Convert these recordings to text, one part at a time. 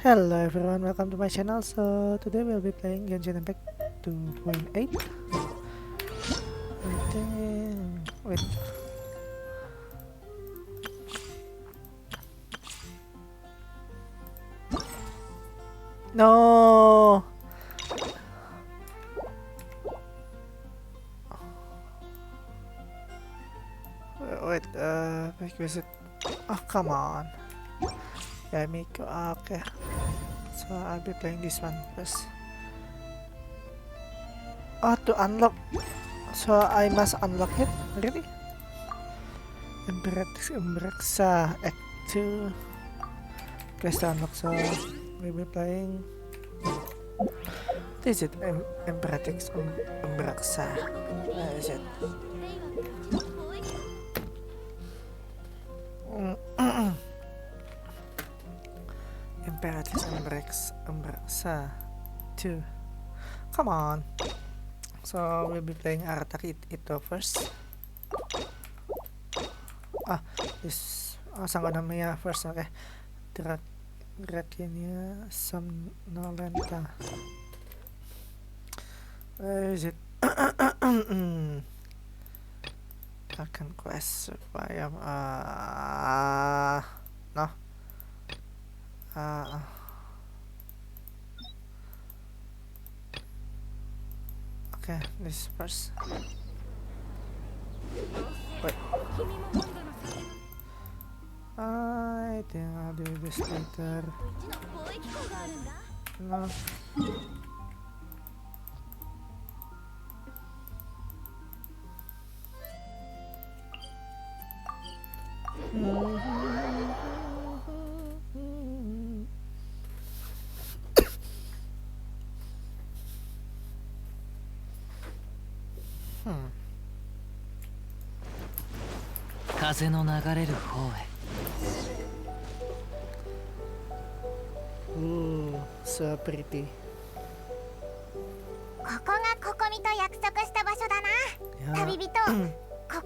Hello everyone, welcome to my channel. So today we'll be playing Genshin Impact 2.8. Wait. No. Wait, quick visit. Oh, come on. Yeah, Miko. Okay. So I'll be playing this one first. Oh, to unlock. So I must unlock it? Really? Embraxa Act 2. Quest to unlock. So we'll be playing. What is it? Embraxa. Where is it? Imperatrix Embraxa 2. Come on. So we'll be playing Arataki ito first. This Sangonamiya first. Okay. Drakinia Somnolenta. Where is it? Dragon Quest Survive. No. Okay, this first. Wait. I think I'll do this later. No.風の流れる方へ。So pretty. ここがココミと約束した場所だな。旅人、こ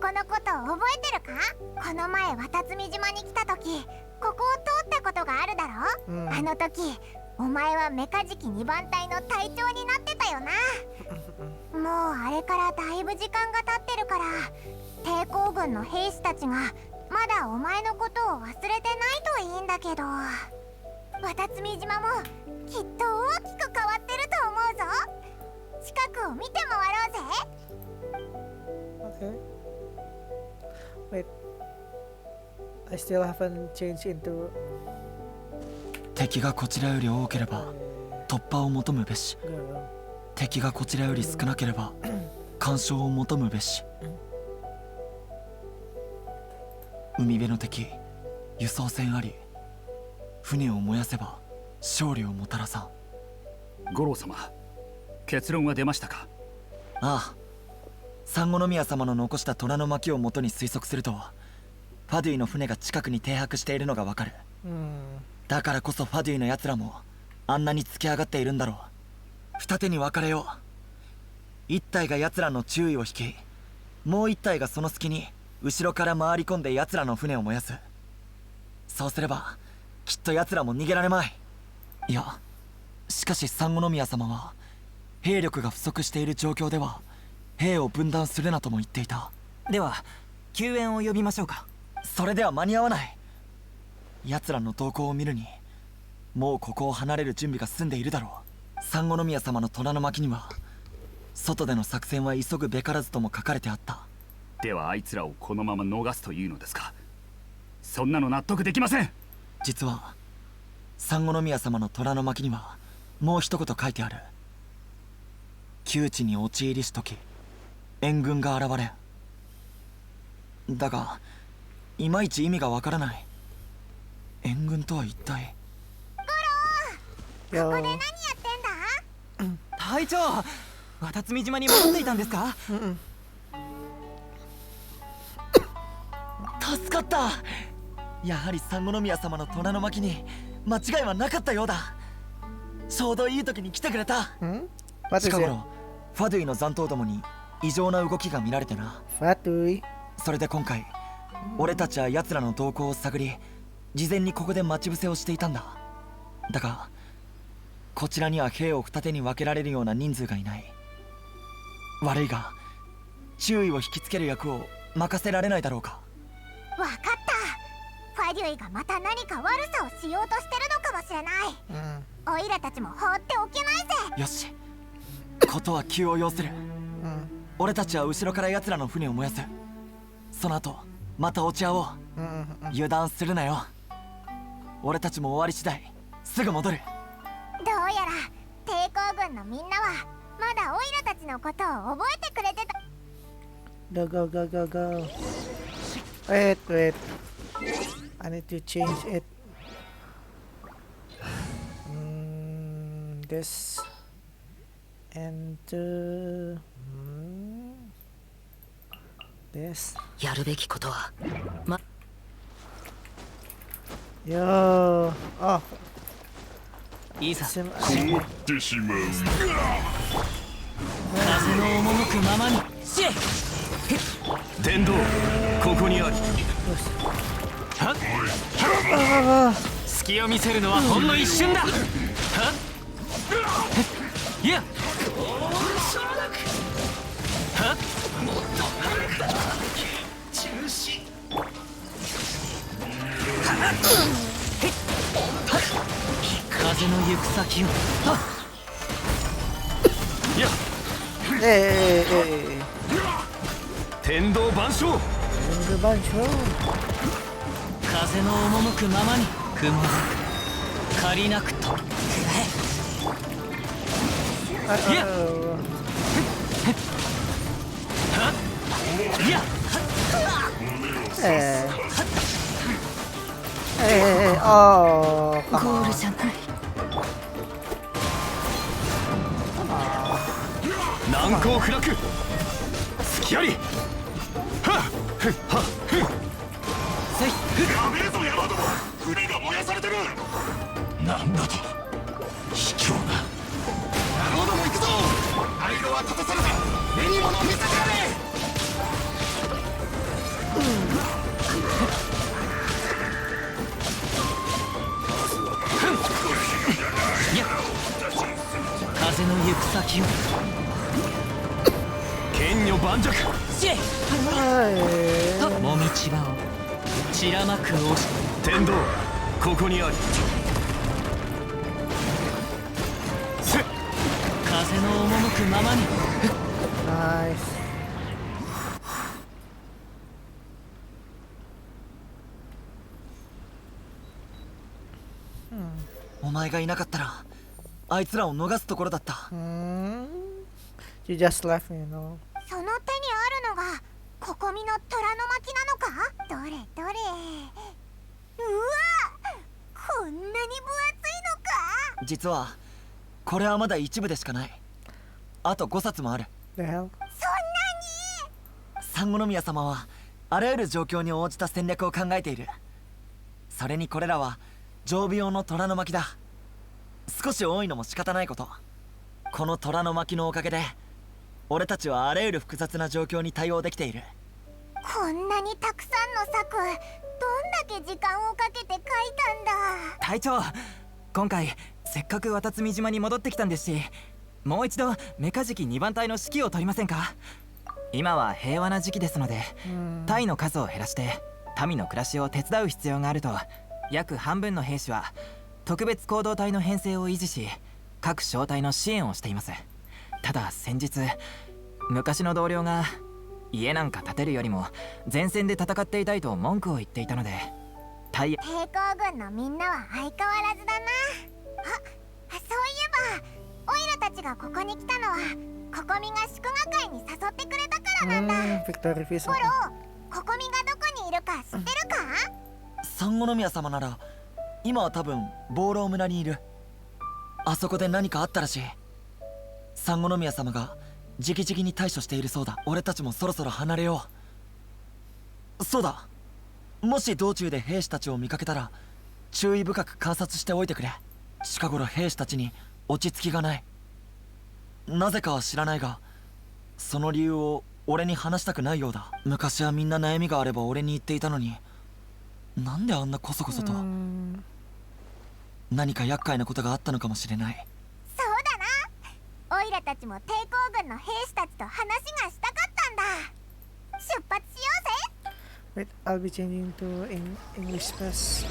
このこと覚えてるか？この前渡積島に来た時、ここを通ったことがあるだろ？あの時、お前はメカジキ2番隊の隊長になってたよな。もうあれからだいぶ時間が経ってるから、抵抗軍の兵士たちがまだお前のことを忘れてないといいんだけど。渡積島もきっと大きく変わってると思うぞ。近くを見て回ろうぜ。 Okay. Wait. I still haven't changed into. 敵がこちらより多ければ突破を求むべし、敵がこちらより少なければ干渉を求むべし。海辺の敵、輸送船あり、船を燃やせば勝利をもたらさん。五郎様、結論は出ましたか？ああ、三五宮様の残した虎の巻をもとに推測すると、ファデュイの船が近くに停泊しているのがわかる。だからこそファデュイのやつらもあんなに突き上がっているんだろう。二手に分かれよう。一隊がやつらの注意を引き、もう一隊がその隙に後ろから回り込んでやつらの船を燃やす。そうすればきっとやつらも逃げられまい。いや、しかし三五宮様は兵力が不足している状況では兵を分断するなとも言っていた。では救援を呼びましょうか。それでは間に合わない。奴らの動向を見るにもうここを離れる準備が済んでいるだろう。三五宮様の虎の巻には外での作戦は急ぐべからずとも書かれてあった。ではあいつらをこのまま逃すというのですか？そんなの納得できません。実は三五宮様の虎の巻にはもう一言書いてある。窮地に陥りし時援軍が現れん。だがいまいち意味がわからない。援軍とは一体。ここで何やってんだ？隊長、渡積島に戻っていたんですか？助かった。やはり三五宮様の虎の巻に間違いはなかったようだ。ちょうどいい時に来てくれた。近頃ファドゥイの残党どもに異常な動きが見られてな。ファドゥイ。それで今回俺たちは奴らの動向を探り、事前にここで待ち伏せをしていたんだ。だがこちらには兵を二手に分けられるような人数がいない。悪いが注意を引きつける役を任せられないだろうか。わかった。ファデュイがまた何か悪さをしようとしてるのかもしれない。オイラたちも放っておけないぜ。よし、ことは急を要する。俺たちは後ろから奴らの船を燃やす。その後また落ち合おう。油断するなよ。俺たちも終わり次第すぐ戻る。どうやら抵抗軍のみんなはまだオイラたちのことを覚えてくれてた。Go go go go go. Wait wait. I need to change it. This and this. やるべきことはYo. Oh. いいさ。 Sim- 困ってしまう。風の赴くままに。し天道、ここにあり。隙を見せるのはほんの一瞬だ。いや風の行く先を。Hey. 天道万象。The bunch. 風の赴くままに雲が借りなくと。いやいや Hey. Hey. Oh. ゴ Come ール on. じゃない。難攻不落。隙あり。はっふっはっふっ。せいやべえぞヤマト。船が燃やされてる。なんだと卑怯な。野郎ども行くぞ。相手は立たされた。目に物を見せてやれ。風の行く先を。剣女盤石。しHey. もみちばを散らまく押し。天道、ここにあり。せっ。風の赴くままに。 Nice. お前がいなかったらあいつらを逃すところだった。You just left me, you know. その手にあるのがココミの虎の巻なのか。どれどれ。うわ、こんなに分厚いのか。実はこれはまだ一部でしかない。あと5冊もある。 The hell? そんなに。三国宮様はあらゆる状況に応じた戦略を考えている。それにこれらは常備用の虎の巻だ。少し多いのも仕方ないこと。この虎の巻のおかげで俺たちはあらゆる複雑な状況に対応できている。こんなにたくさんの策、どんだけ時間をかけて書いたんだ。隊長、今回せっかく渡積島に戻ってきたんですし、もう一度メカジキ2番隊の指揮を取りませんか。今は平和な時期ですので、隊の数を減らして民の暮らしを手伝う必要があると、約半分の兵士は特別行動隊の編成を維持し、各小隊の支援をしています。ただ先日、昔の同僚が家なんか建てるよりも前線で戦っていたいと文句を言っていたので、抵抗軍のみんなは相変わらずだな。そういえばオイラたちがここに来たのはココミが祝賀会に誘ってくれたからなんだ。 Victory Feast. ゴロ、ココミがどこにいるか知ってるか。三国宮様なら今は多分坊浪村にいる。あそこで何かあったらしい。三国宮様が直々に対処しているそうだ。俺たちもそろそろ離れよう。そうだ、もし道中で兵士たちを見かけたら注意深く観察しておいてくれ。近頃兵士たちに落ち着きがない。なぜかは知らないがその理由を俺に話したくないようだ。昔はみんな悩みがあれば俺に言っていたのに、なんであんなコソコソと。何か厄介なことがあったのかもしれない。そうだな。オイラたちも抵抗軍の兵士たちと話がしたかったんだ。出発しようぜ。 Wait, I'll be changing to English first.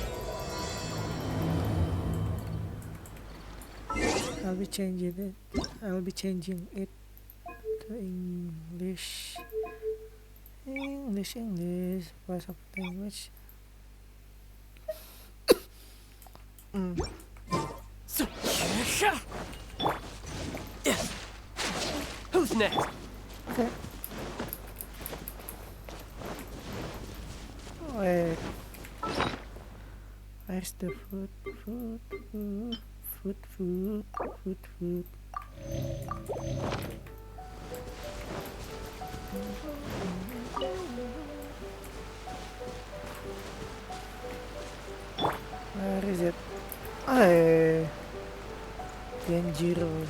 I'll be changing it to English. English. Voice of language. Who's next? Okay. Wait. Where's the food? Where is it? Hey, Genjiro.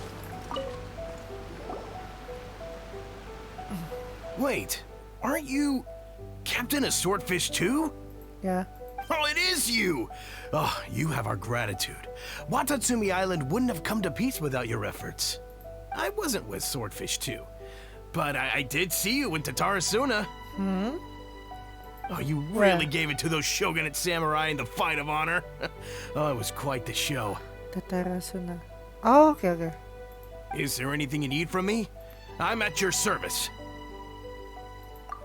Wait, aren't you Captain of Swordfish too? Yeah. Oh, it is you! Oh, you have our gratitude. Watatsumi Island wouldn't have come to peace without your efforts. I wasn't with Swordfish 2, but I did see you in Tatarasuna. Oh, you really gave it to those shogunate samurai in the fight of honor. Oh, it was quite the show. Tatarasuna. Oh, okay. Is there anything you need from me? I'm at your service.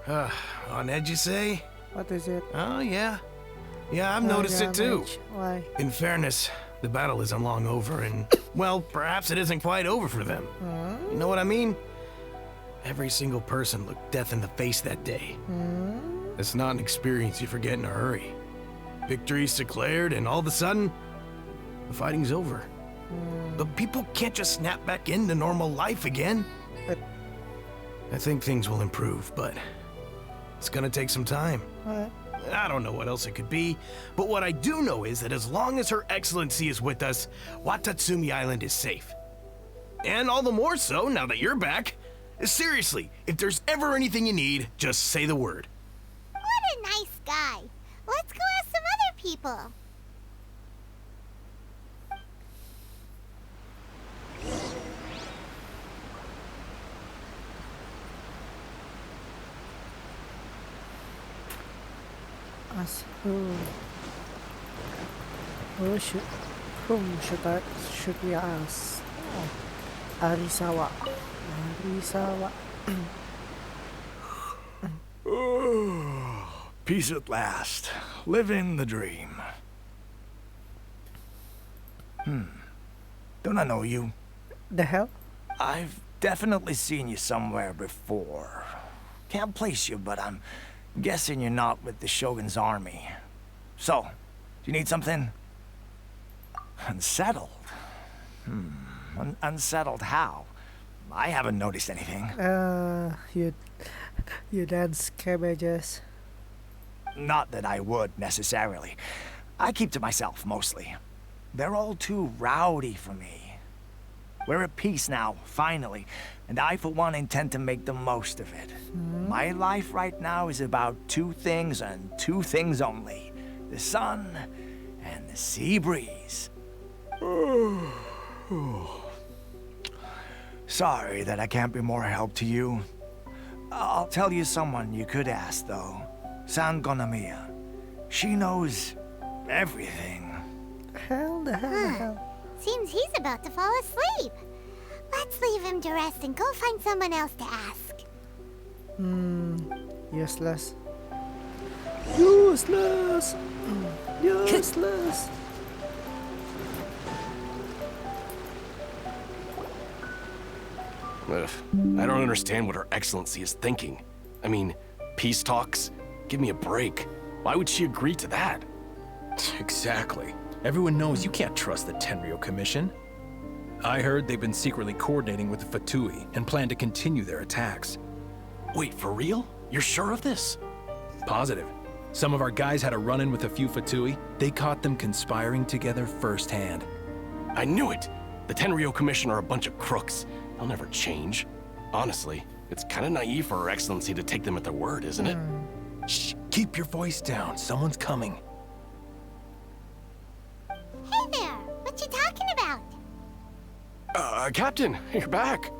On edge, you say? What is it? Oh, yeah. Yeah, I've noticed it too. Why? In fairness, the battle isn't long over, and, well, perhaps it isn't quite over for them. You know what I mean? Every single person looked death in the face that day. It's not an experience you forget in a hurry. Victory's declared, and all of a sudden, the fighting's over. But people can't just snap back into normal life again. But I think things will improve, but it's gonna take some time. what? I don't know what else it could be, but what I do know is that as long as Her Excellency is with us, Watatsumi Island is safe. And all the more so now that you're back. Seriously, if there's ever anything you need, just say the word. What a nice guy. Let's go ask some other people. Ask whom should we ask? Oh, Arisawa. Peace at last. Living the dream. Don't I know you? The hell? I've definitely seen you somewhere before. Can't place you, but I'm guessing you're not with the Shogun's army. So, do you need something? Unsettled? Unsettled how? I haven't noticed anything. You dance cabbages. Not that I would, necessarily. I keep to myself, mostly. They're all too rowdy for me. We're at peace now, finally, and I, for one, intend to make the most of it. My life right now is about two things and two things only. The sun and the sea breeze. Sorry that I can't be more help to you. I'll tell you someone you could ask, though. Sangonomiya. She knows everything. The hell? Seems he's about to fall asleep. Let's leave him to rest and go find someone else to ask. Useless. Useless. Ugh, I don't understand what Her Excellency is thinking. I mean, peace talks? Give me a break. Why would she agree to that? Exactly. Everyone knows you can't trust the Tenryou Commission. I heard they've been secretly coordinating with the Fatui and plan to continue their attacks. Wait, for real? You're sure of this? Positive. Some of our guys had a run-in with a few Fatui. They caught them conspiring together firsthand. I knew it! The Tenryou Commission are a bunch of crooks. They'll never change. Honestly, it's kind of naive for Her Excellency to take them at their word, isn't it? Shh, keep your voice down. Someone's coming. Hey there! Captain, you're back.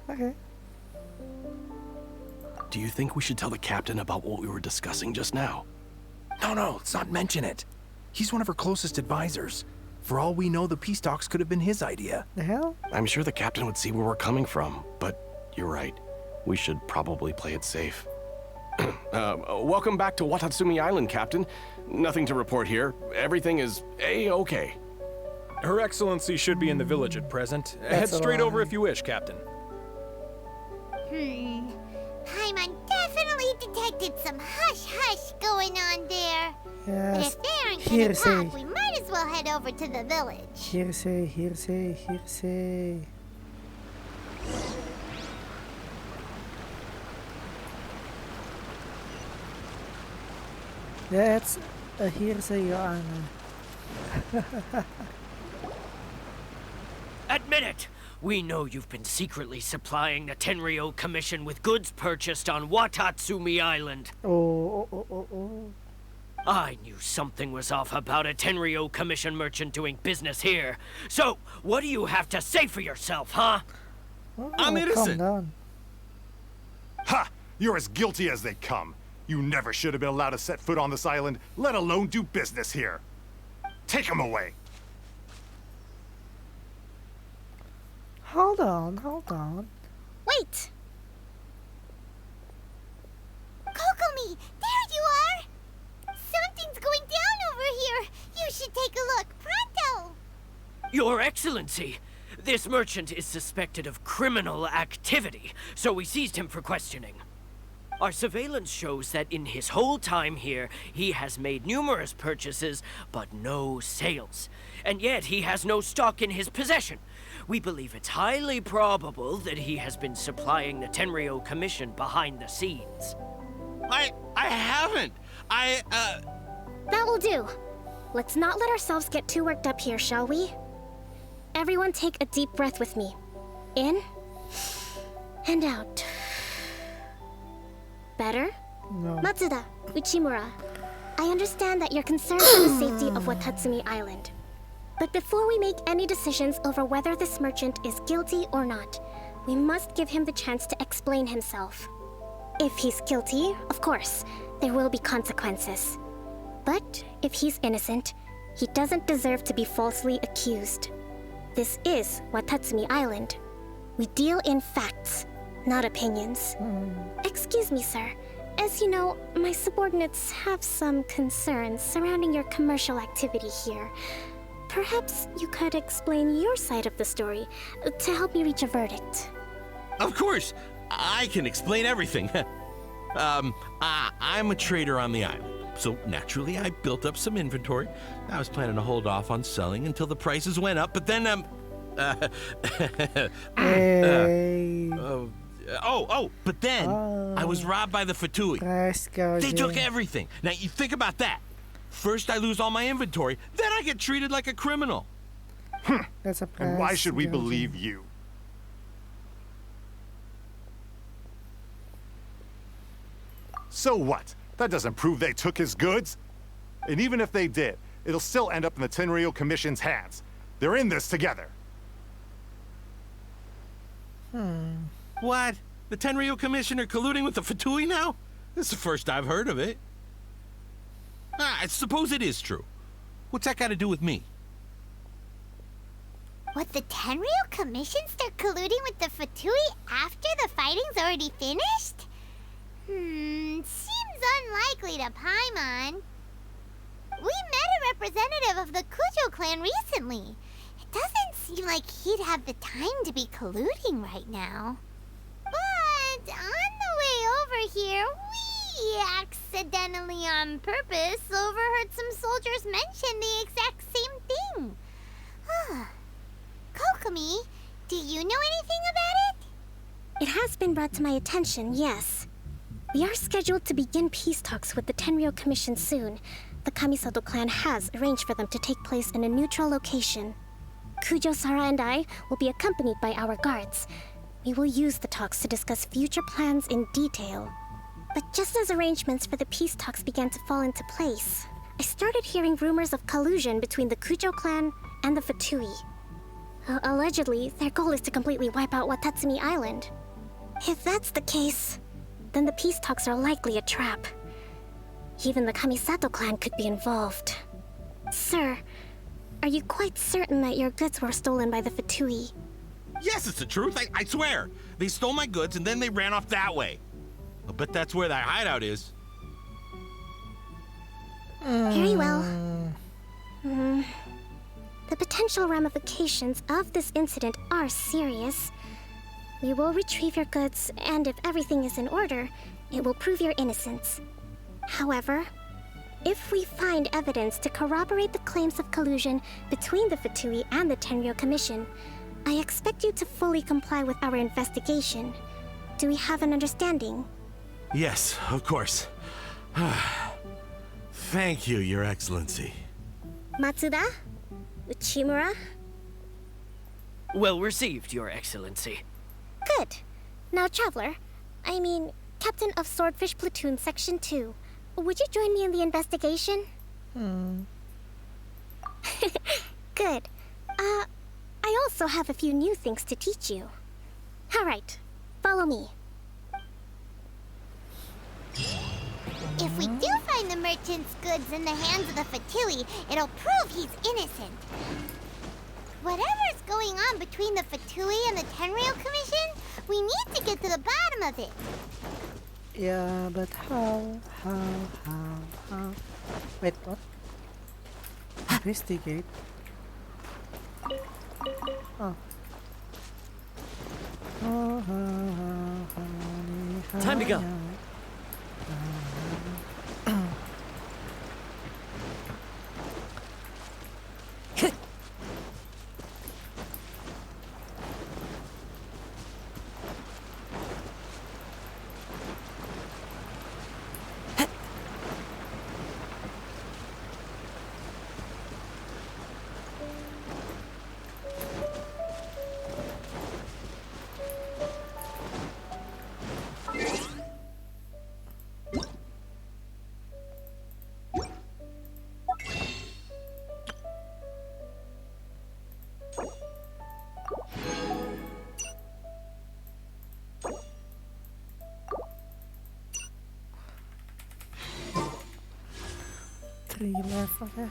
Okay. Do you think we should tell the captain about what we were discussing just now? No, let's not mention it. He's one of her closest advisors. For all we know, the peace talks could have been his idea. The hell? I'm sure the captain would see where we're coming from, but you're right. We should probably play it safe. Welcome back to Watatsumi Island, Captain. Nothing to report here. Everything is A-okay. Her Excellency should be in the village at present. Head That's a straight lie. over if you wish, Captain. Paimon definitely detected some hush-hush going on there. But Yes. if they aren't gonna Hearsay. talk, we might as well head over to the village. Hearsay. That's a hearsay, Your Honor. Admit it! We know you've been secretly supplying the Tenryou Commission with goods purchased on Watatsumi Island. Oh. I knew something was off about a Tenryou Commission merchant doing business here. So, what do you have to say for yourself, huh? Oh, I'm innocent. Calm down. Ha! You're as guilty as they come. You never should have been allowed to set foot on this island, let alone do business here. Take him away. Hold on. Wait! Kokomi, there you are! Something's going down over here. You should take a look, pronto! Your Excellency, this merchant is suspected of criminal activity, so we seized him for questioning. Our surveillance shows that in his whole time here, he has made numerous purchases, but no sales. And yet he has no stock in his possession. We believe it's highly probable that he has been supplying the Tenryou Commission behind the scenes. I haven't. That will do. Let's not let ourselves get too worked up here, shall we? Everyone take a deep breath with me. In and out. Better? No. Matsuda, Uchimura, I understand that you're concerned for the safety of Watatsumi Island. But before we make any decisions over whether this merchant is guilty or not, we must give him the chance to explain himself. If he's guilty, of course, there will be consequences. But if he's innocent, he doesn't deserve to be falsely accused. This is Watatsumi Island. We deal in facts, not opinions. Excuse me, sir. As you know, my subordinates have some concerns surrounding your commercial activity here. Perhaps you could explain your side of the story to help me reach a verdict. Of course, I can explain everything. I'm a trader on the island, so naturally I built up some inventory. I was planning to hold off on selling until the prices went up, but then but then I was robbed by the Fatui. They took everything. Now you think about that. First I lose all my inventory, then I get treated like a criminal. That's a And why should we believe you? So what? That doesn't prove they took his goods. And even if they did, it'll still end up in the Tenryou Commission's hands. They're in this together. What? The Tenryou Commissioner colluding with the Fatui now? This is the first I've heard of it. I suppose it is true. What's that got to do with me? What, the Tenryou Commission start colluding with the Fatui after the fighting's already finished? Seems unlikely to Paimon. We met a representative of the Kujo clan recently. It doesn't seem like he'd have the time to be colluding right now. But on the way over here, we accidentally on purpose overheard some soldiers mention the exact same thing. Kokomi, do you know anything about it? It has been brought to my attention, yes. We are scheduled to begin peace talks with the Tenryou Commission soon. The Kamisato clan has arranged for them to take place in a neutral location. Kujo, Sara, and I will be accompanied by our guards. We will use the talks to discuss future plans in detail. But just as arrangements for the peace talks began to fall into place, I started hearing rumors of collusion between the Kujo clan and the Fatui. Allegedly, their goal is to completely wipe out Watatsumi Island. If that's the case, then the peace talks are likely a trap. Even the Kamisato clan could be involved. Sir, are you quite certain that your goods were stolen by the Fatui? Yes, it's the truth. I swear. They stole my goods and then they ran off that way. I'll bet that's where that hideout is. Very well. The potential ramifications of this incident are serious. We will retrieve your goods, and if everything is in order, it will prove your innocence. However, if we find evidence to corroborate the claims of collusion between the Fatui and the Tenryo Commission, I expect you to fully comply with our investigation. Do we have an understanding? Yes, of course. Thank you, Your Excellency. Matsuda? Uchimura? Well received, Your Excellency. Good. Now, Traveler, Captain of Swordfish Platoon Section 2, would you join me in the investigation? Good. I also have a few new things to teach you. Alright, follow me. If we do find the merchant's goods in the hands of the Fatui, it'll prove he's innocent. Whatever's going on between the Fatui and the Tenryo Commission, we need to get to the bottom of it. Yeah, but how? Wait, what? Investigate? Oh. Time to go. Three left, okay.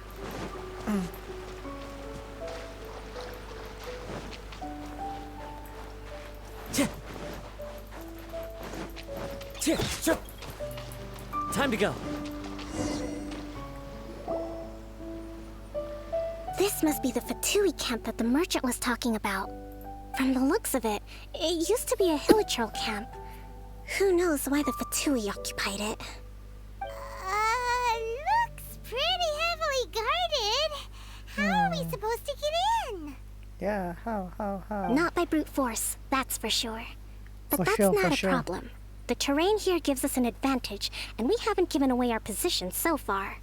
Time to go. This must be the Fatui camp that the merchant was talking about. From the looks of it, it used to be a Hilichurl camp. Who knows why the Fatui occupied it? Looks pretty heavily guarded. How are we supposed to get in? Yeah, how? Not by brute force, that's for sure. But For that's sure, not for a sure. problem. The terrain here gives us an advantage, and we haven't given away our position so far.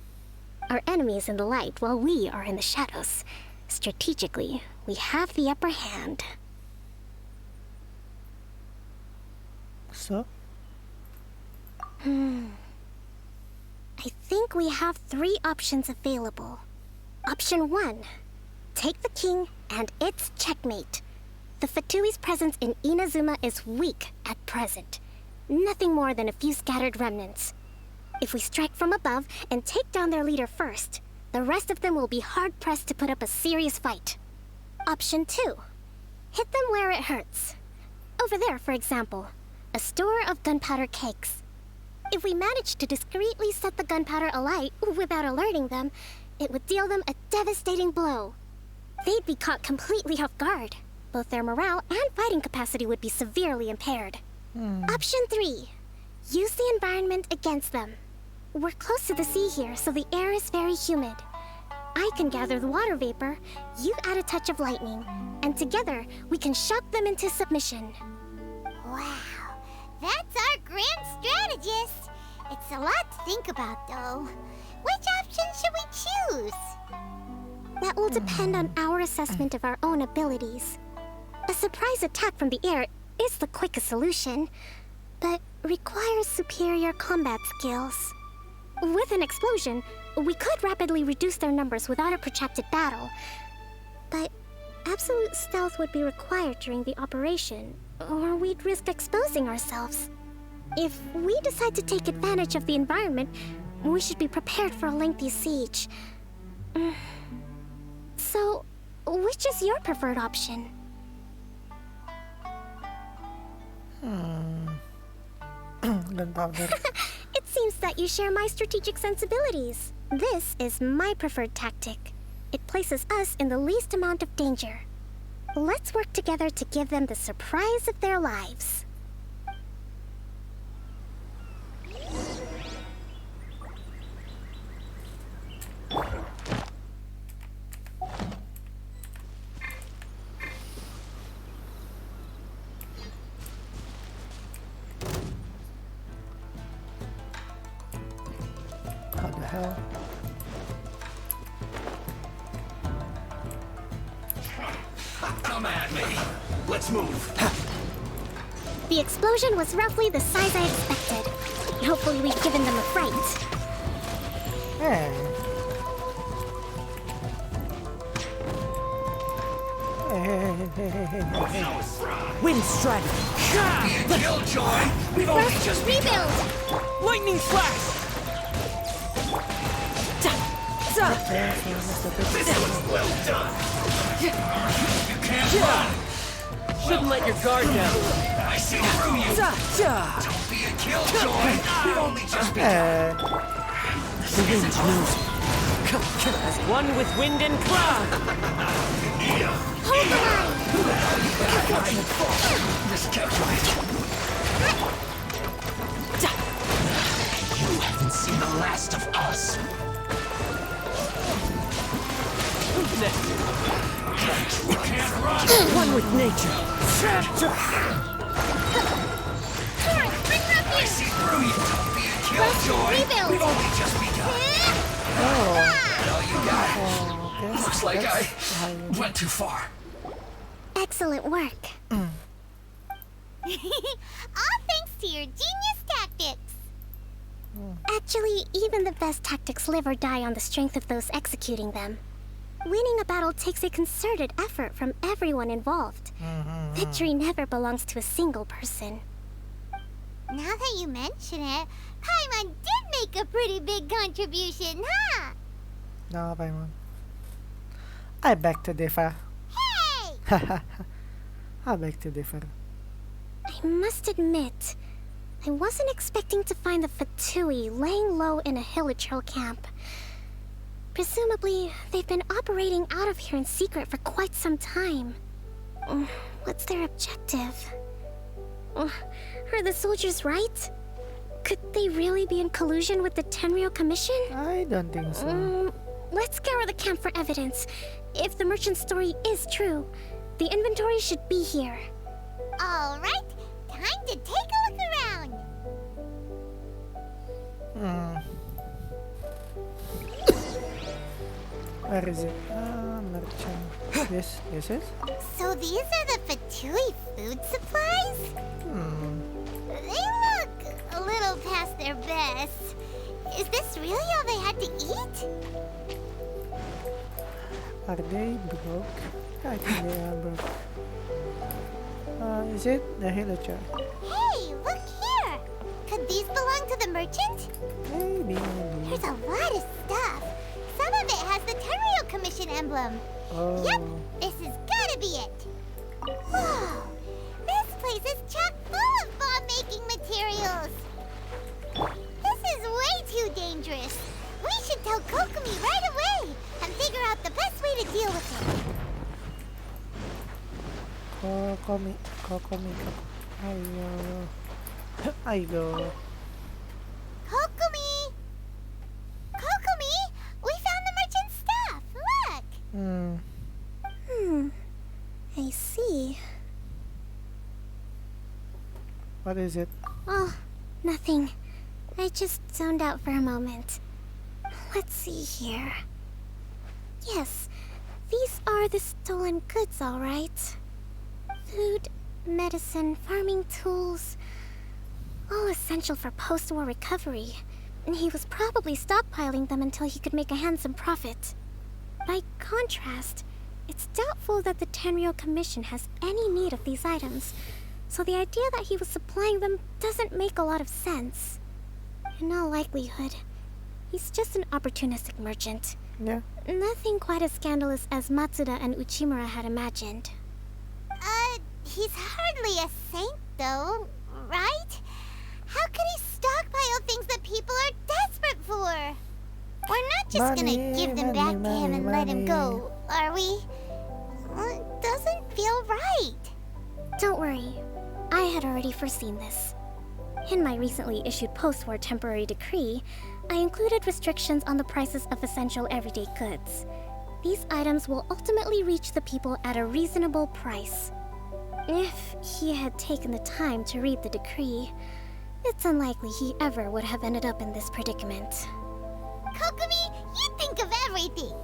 Our enemy is in the light while we are in the shadows. Strategically, we have the upper hand. So? I think we have 3 options available. Option 1. Take the king, and it's checkmate. The Fatui's presence in Inazuma is weak at present. Nothing more than a few scattered remnants. If we strike from above and take down their leader first, the rest of them will be hard-pressed to put up a serious fight. Option 2. Hit them where it hurts. Over there, for example, a store of gunpowder cakes. If we manage to discreetly set the gunpowder alight without alerting them, it would deal them a devastating blow. They'd be caught completely off guard. Both their morale and fighting capacity would be severely impaired. Option 3. Use the environment against them. We're close to the sea here, so the air is very humid. I can gather the water vapor, you add a touch of lightning, and together we can shock them into submission. Wow, that's our grand strategist. It's a lot to think about, though. Which option should we choose? That will depend on our assessment of our own abilities. A surprise attack from the air is the quickest solution, but requires superior combat skills. With an explosion, we could rapidly reduce their numbers without a protracted battle. But absolute stealth would be required during the operation, or we'd risk exposing ourselves. If we decide to take advantage of the environment, we should be prepared for a lengthy siege. So, which is your preferred option? Gunpowder. It seems that you share my strategic sensibilities. This is my preferred tactic. It places us in the least amount of danger. Let's work together to give them the surprise of their lives. How the hell? Come at me. Let's move. The explosion was roughly the size I expected. Hopefully we've given them a fright. Hey. Wind strike! Killjoy! We've only just begun. Rebuild! Lightning flash! This was well done. You can't run. Shouldn't let your guard down. I see through you. Don't be a killjoy. We've only just begun. The wind knows. As one with wind and cloud. Hold the line! This killjoy. You haven't seen the last of us. Who's next? You can't run. One with nature. I see through you. Don't be a killjoy. Rebuild. We've only just begun. Well, you got it. Okay. Looks like I went too far. Excellent work. All thanks to your genius tactics. Actually, even the best tactics live or die on the strength of those executing them. Winning a battle takes a concerted effort from everyone involved. Victory never belongs to a single person. Now that you mention it, Paimon did make a pretty big contribution, huh? No, Paimon. I beg to differ. Hey! I beg to differ. I must admit, I wasn't expecting to find the Fatui laying low in a Hilichurl camp. Presumably, they've been operating out of here in secret for quite some time. What's their objective? Are the soldiers right? Could they really be in collusion with the Tenryou Commission? I don't think so. Let's scour the camp for evidence. If the merchant story is true, the inventory should be here. All right, time to take a look around. Where is it? Merchant. Yes. So these are the Fatui food supplies? They look a little past their best. Is this really all they had to eat? Are they broke? I think they are broke. Is it the Hilichurl? Hey, look here! Could these belong to the merchant? Maybe. There's a lot of stuff. Some of it has the Tenryou Commission emblem. Oh. Yep, this has gotta be it. Whoa! This place is chock full of bomb-making materials. This is way too dangerous. We should tell Kokomi right away and figure out the best way to deal with it. Kokomi. Ayo. Kokomi! Kokomi! We found the merchant's stuff! Look! I see. What is it? Oh, nothing. I just zoned out for a moment. Let's see here. Yes, these are the stolen goods, all right. Food, medicine, farming tools. All essential for post-war recovery. And he was probably stockpiling them until he could make a handsome profit. By contrast, It's doubtful that the Tenryou Commission has any need of these items, so the idea that he was supplying them doesn't make a lot of sense. In all likelihood, he's just an opportunistic merchant. Yeah. Nothing quite as scandalous as Matsuda and Uchimura had imagined. He's hardly a saint, though, right? How could he stockpile things that people are desperate for? We're not just gonna give them back to him and let him go, are we? It doesn't feel right. Don't worry, I had already foreseen this. In my recently issued post-war temporary decree, I included restrictions on the prices of essential everyday goods. These items will ultimately reach the people at a reasonable price. If he had taken the time to read the decree, it's unlikely he ever would have ended up in this predicament. Kokomi, you think of everything.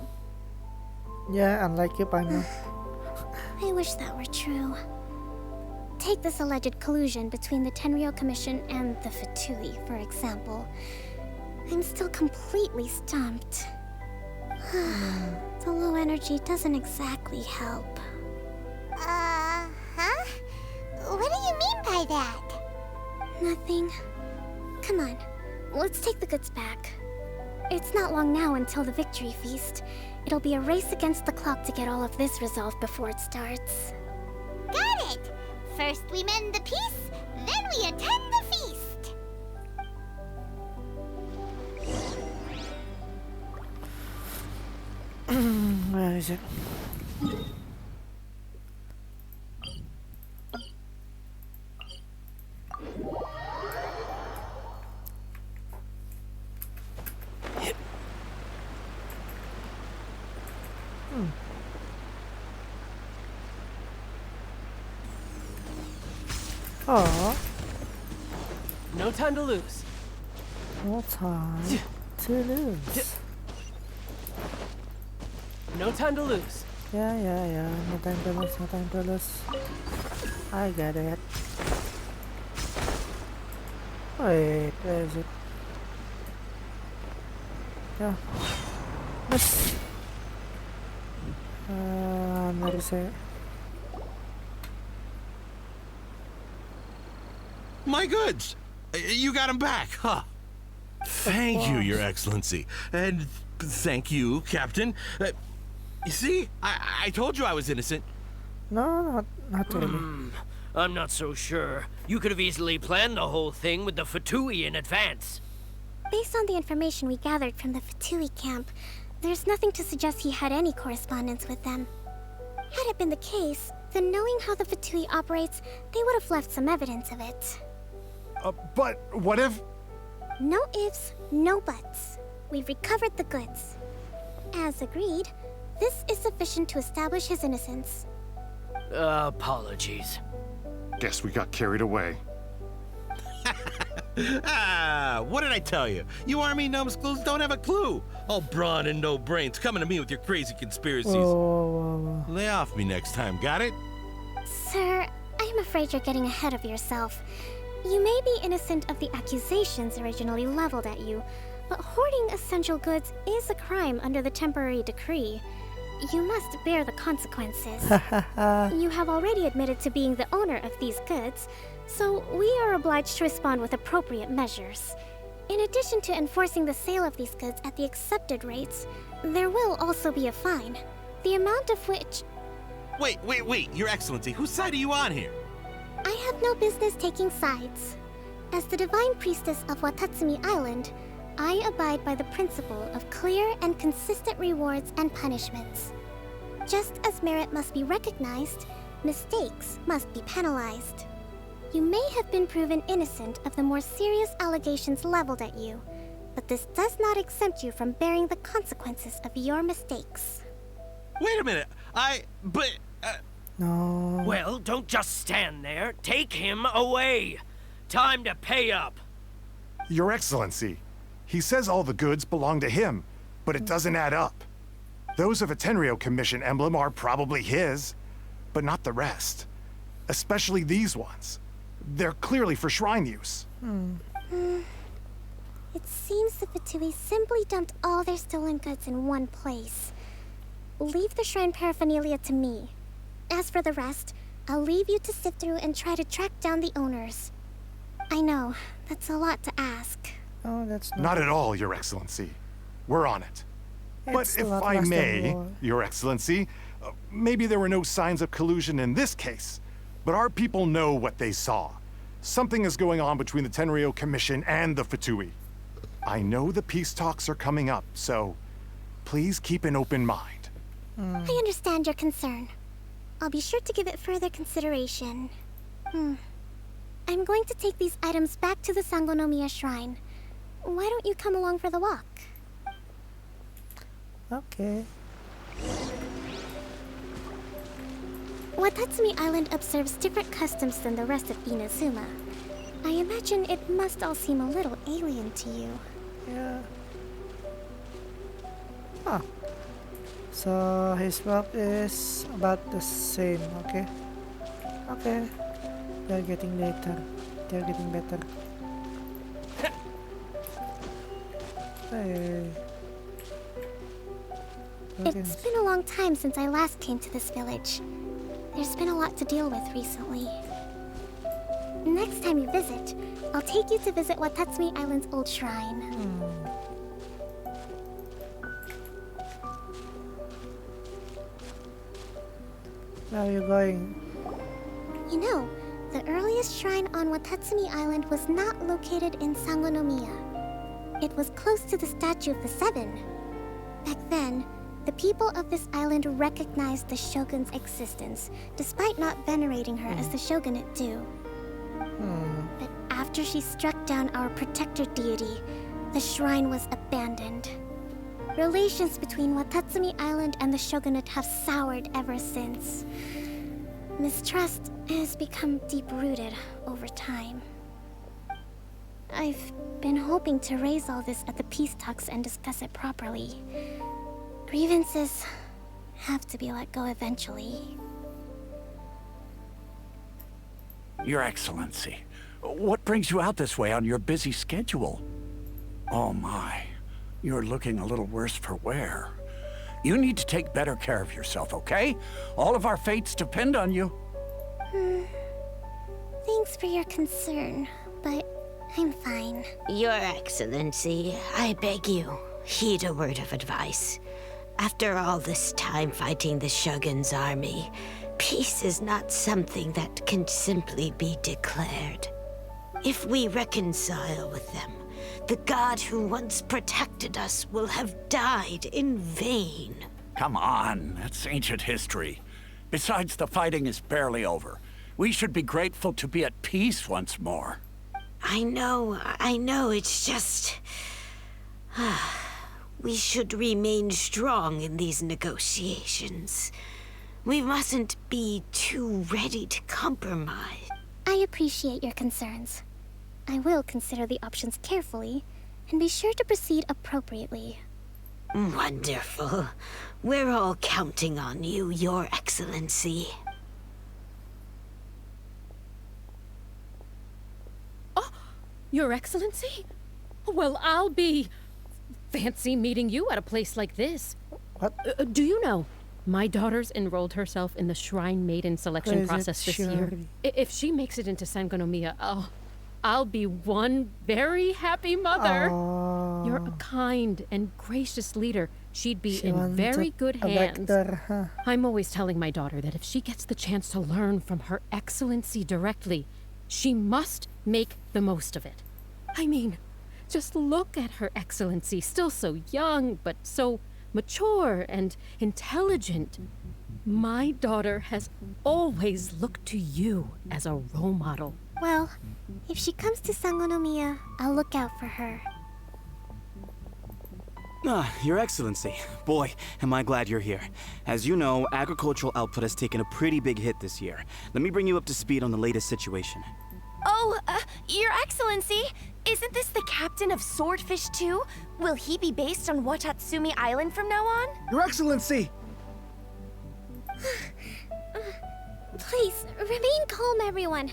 Yeah, unlike you, Paimon. I wish that were true. Take this alleged collusion between the Tenryou Commission and the Fatui, for example. I'm still completely stumped. The low energy doesn't exactly help. Huh? What do you mean by that? Nothing. Come on, let's take the goods back. It's not long now until the victory feast. It'll be a race against the clock to get all of this resolved before it starts. Got it! First we mend the peace, then we attend the feast. Where is it? Oh, No time to lose. no time to lose. No time to lose. Yeah. No time to lose, no time to lose. I get it. Wait, where is it? Yeah. Miss. Where is it? My goods! You got them back, huh? Thank you, Your Excellency. And thank you, Captain. You see, I told you I was innocent. No, not really. I'm not so sure. You could have easily planned the whole thing with the Fatui in advance. Based on the information we gathered from the Fatui camp, there's nothing to suggest he had any correspondence with them. Had it been the case, then knowing how the Fatui operates, they would have left some evidence of it. But what if... No ifs, no buts. We've recovered the goods. As agreed, this is sufficient to establish his innocence. Apologies. Guess we got carried away. What did I tell you? You army numbskulls don't have a clue. All brawn and no brains coming to me with your crazy conspiracies. Whoa. Lay off me next time, got it? Sir, I'm afraid you're getting ahead of yourself. You may be innocent of the accusations originally leveled at you, but hoarding essential goods is a crime under the temporary decree. You must bear the consequences. You have already admitted to being the owner of these goods, so we are obliged to respond with appropriate measures. In addition to enforcing the sale of these goods at the accepted rates, there will also be a fine, the amount of which... Wait, Your Excellency, whose side are you on here? I have no business taking sides. As the Divine Priestess of Watatsumi Island, I abide by the principle of clear and consistent rewards and punishments. Just as merit must be recognized, mistakes must be penalized. You may have been proven innocent of the more serious allegations leveled at you, but this does not exempt you from bearing the consequences of your mistakes. Wait a minute, No. Well, don't just stand there. Take him away. Time to pay up. Your Excellency, he says all the goods belong to him, but it doesn't add up. Those of a Tenryou Commission emblem are probably his, but not the rest. Especially these ones. They're clearly for shrine use. It seems the Fatui simply dumped all their stolen goods in one place. leave the shrine paraphernalia to me. As for the rest, I'll leave you to sift through and try to track down the owners. I know, that's a lot to ask. Oh, that's Not at all, Your Excellency. We're on it. But It's a if lot I less than may, war. Your Excellency, maybe there were no signs of collusion in this case, but our people know what they saw. Something is going on between the Tenryo Commission and the Fatui. I know the peace talks are coming up, so please keep an open mind. I understand your concern. I'll be sure to give it further consideration. I'm going to take these items back to the Sangonomiya Shrine. Why don't you come along for the walk? Okay. Watatsumi Island observes different customs than the rest of Inazuma. I imagine it must all seem a little alien to you. Yeah. Ah. So his work is about the same, okay? Okay. They're getting later. They're getting better. Hey. It's been a long time since I last came to this village. There's been a lot to deal with recently. Next time you visit, I'll take you to visit Watatsumi Island's old shrine. Where are you going? You know, the earliest shrine on Watatsumi Island was not located in Sangonomiya. It was close to the statue of the Seven. Back then, the people of this island recognized the shogun's existence, despite not venerating her as the shogunate do. But after she struck down our protector deity, the shrine was abandoned. Relations between Watatsumi Island and the shogunate have soured ever since. Mistrust has become deep-rooted over time. I've been hoping to raise all this at the peace talks and discuss it properly. Grievances have to be let go eventually. Your Excellency, what brings you out this way on your busy schedule? Oh my, you're looking a little worse for wear. You need to take better care of yourself, okay? All of our fates depend on you. Thanks for your concern, but I'm fine. Your Excellency, I beg you, heed a word of advice. After all this time fighting the Shogun's army, peace is not something that can simply be declared. If we reconcile with them, the god who once protected us will have died in vain. Come on, that's ancient history. Besides, the fighting is barely over. We should be grateful to be at peace once more. I know, it's just... We should remain strong in these negotiations. We mustn't be too ready to compromise. I appreciate your concerns. I will consider the options carefully and be sure to proceed appropriately. Wonderful. We're all counting on you, Your Excellency. Oh, Your Excellency? Well, I'll be... fancy meeting you at a place like this. What? Do you know, my daughter's enrolled herself in the Shrine Maiden selection process this year. If she makes it into Sangonomiya, I'll be one very happy mother. Aww. You're a kind and gracious leader. She'd be She in very wanted good a hands. vector, huh? I'm always telling my daughter that if she gets the chance to learn from Her Excellency directly, she must make the most of it. I mean, just look at Her Excellency, still so young, but so mature and intelligent. My daughter has always looked to you as a role model. Well, if she comes to Sangonomiya, I'll look out for her. Your Excellency. Boy, am I glad you're here. As you know, agricultural output has taken a pretty big hit this year. Let me bring you up to speed on the latest situation. Oh, Your Excellency, isn't this the captain of Swordfish too? Will he be based on Watatsumi Island from now on? Your Excellency! Please, remain calm, everyone.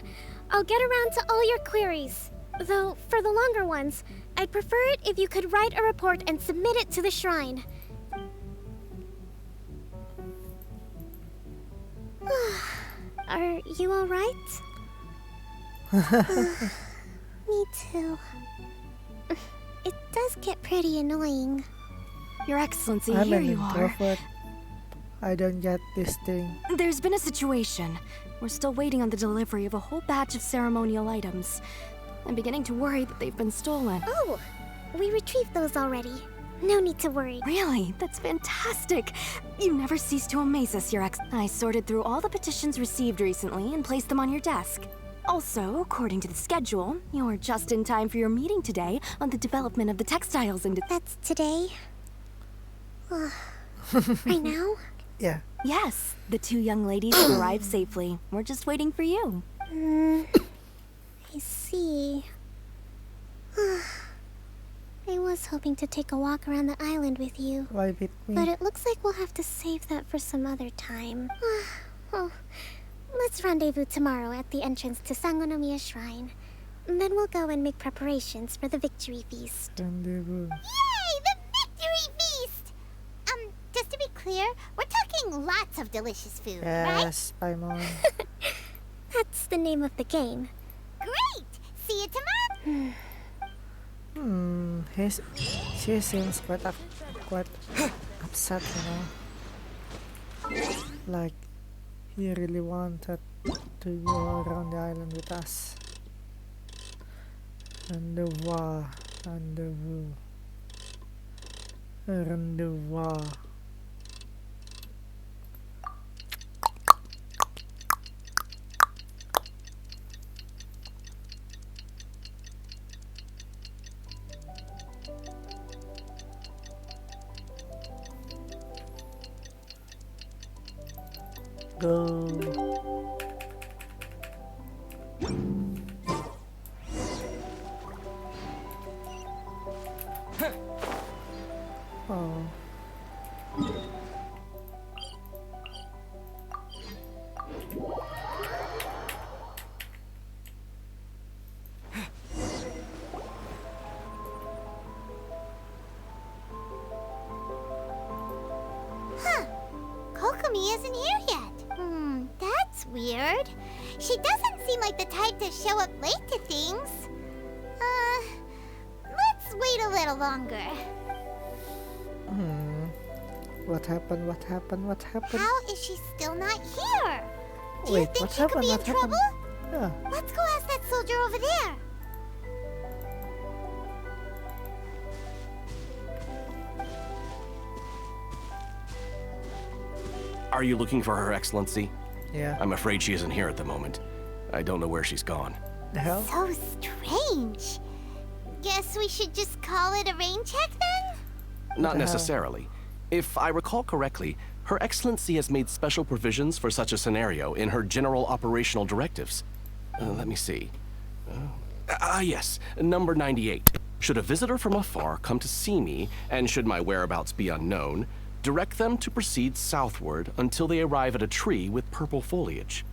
I'll get around to all your queries. Though, for the longer ones, I'd prefer it if you could write a report and submit it to the shrine. Are you alright? Me too. It does get pretty annoying. Your Excellency, I'm here an you are. introvert. I don't get this thing. There's been a situation. We're still waiting on the delivery of a whole batch of ceremonial items. I'm beginning to worry that they've been stolen. Oh, we retrieved those already. No need to worry. Really? That's fantastic. You never cease to amaze us, Your Ex. I sorted through all the petitions received recently and placed them on your desk. Also, according to the schedule, you're just in time for your meeting today on the development of the textiles industry. That's today? Right now? Yeah. Yes, the 2 young ladies have arrived safely. We're just waiting for you. I see. I was hoping to take a walk around the island with you. Why with me? But it looks like we'll have to save that for some other time. Oh, let's rendezvous tomorrow at the entrance to Sangonomiya Shrine. Then we'll go and make preparations for the victory feast. Rendezvous. Yay! The victory feast! Just to be clear, we're talking lots of delicious food, right? Yes, Paimon. That's the name of the game. Great! See you tomorrow! She seems quite upset, you know. Like, he really wanted to go around the island with us. Rendezvous. Go. Oh. Huh. Kokomi isn't here yet. That's weird. She doesn't seem like the type to show up late to things. Let's wait a little longer. What happened? How is she still not here? Do you Wait, think what she could happened? be in What happened? trouble? Yeah. Let's go ask that soldier over there. Are you looking for Her Excellency? Yeah. I'm afraid she isn't here at the moment. I don't know where she's gone. The hell? So strange. Guess we should just call it a rain check then? Not necessarily. If I recall correctly, Her Excellency has made special provisions for such a scenario in her general operational directives. Let me see. Yes, number 98. Should a visitor from afar come to see me, and should my whereabouts be unknown, direct them to proceed southward until they arrive at a tree with purple foliage.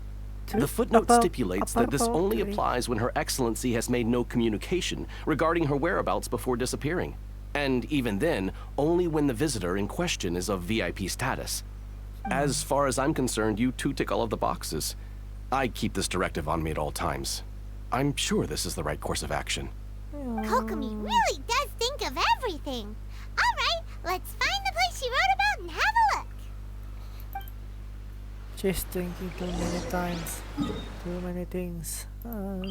The footnote stipulates that this only applies when Her Excellency has made no communication regarding her whereabouts before disappearing. And even then, only when the visitor in question is of VIP status. As far as I'm concerned, you two tick all of the boxes. I keep this directive on me at all times. I'm sure this is the right course of action. Kokomi really does think of everything. Alright, let's find the place she wrote about and have a look. She's thinking too many times. Too many things. Are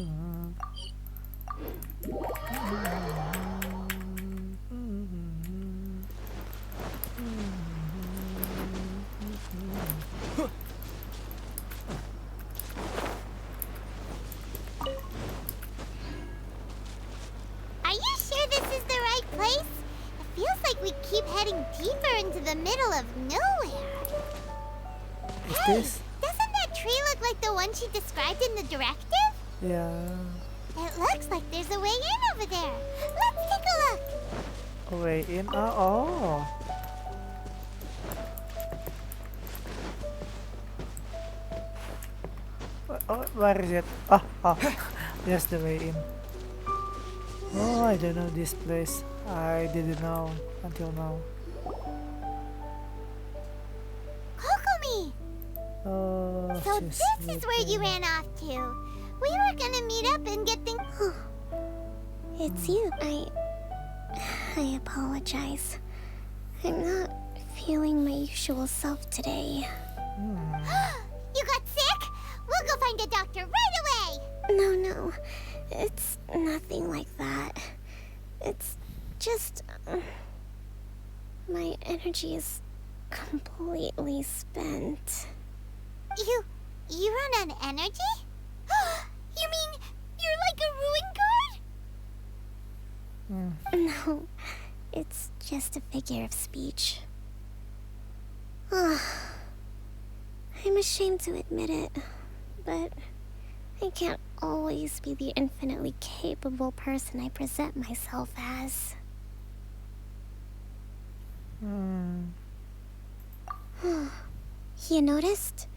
you sure this is the right place? It feels like we keep heading deeper into the middle of nowhere. Hey, doesn't that tree look like the one she described in the directive? Yeah. It looks like there's a way in over there. Let's take a look. A way in? Oh. Where is it? Oh. Yes, the way in. Oh, I don't know this place. I didn't know until now. Kokomi! So this is where you ran off to. We were gonna meet up and get things. It's you. I apologize. I'm not feeling my usual self today. You got sick? We'll go find a doctor right away! No. It's nothing like that. It's just... my energy is completely spent. You run on energy? You mean you're like a ruin guard? No, it's just a figure of speech. I'm ashamed to admit it, but I can't always be the infinitely capable person I present myself as. You noticed?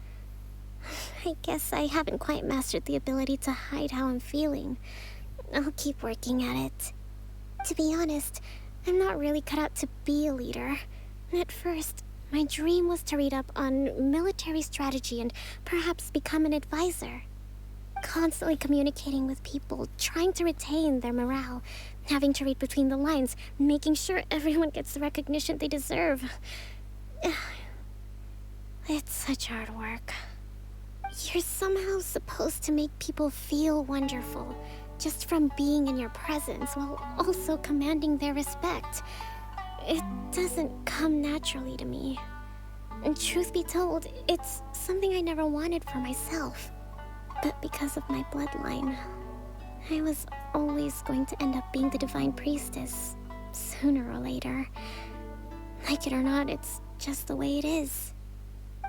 I guess I haven't quite mastered the ability to hide how I'm feeling. I'll keep working at it. To be honest, I'm not really cut out to be a leader. At first, my dream was to read up on military strategy and perhaps become an advisor. Constantly communicating with people, trying to retain their morale, having to read between the lines, making sure everyone gets the recognition they deserve. It's such hard work. You're somehow supposed to make people feel wonderful, just from being in your presence, while also commanding their respect. It doesn't come naturally to me. And truth be told, it's something I never wanted for myself. But because of my bloodline, I was always going to end up being the Divine Priestess, sooner or later. Like it or not, it's just the way it is.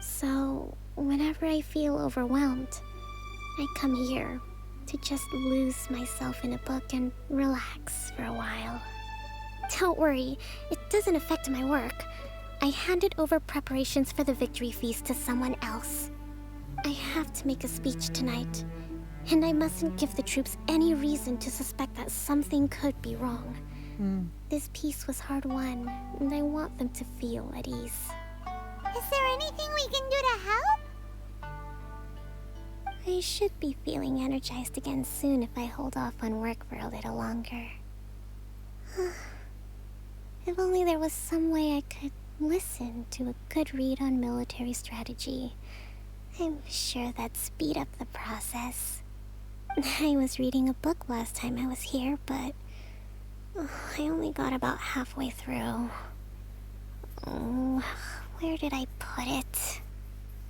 So, whenever I feel overwhelmed, I come here to just lose myself in a book and relax for a while. Don't worry, it doesn't affect my work. I handed over preparations for the victory feast to someone else. I have to make a speech tonight, and I mustn't give the troops any reason to suspect that something could be wrong. This peace was hard won, and I want them to feel at ease. Is there anything we can do to help? I should be feeling energized again soon if I hold off on work for a little longer. If only there was some way I could listen to a good read on military strategy. I'm sure that'd speed up the process. I was reading a book last time I was here, but I only got about halfway through. Oh, where did I put it?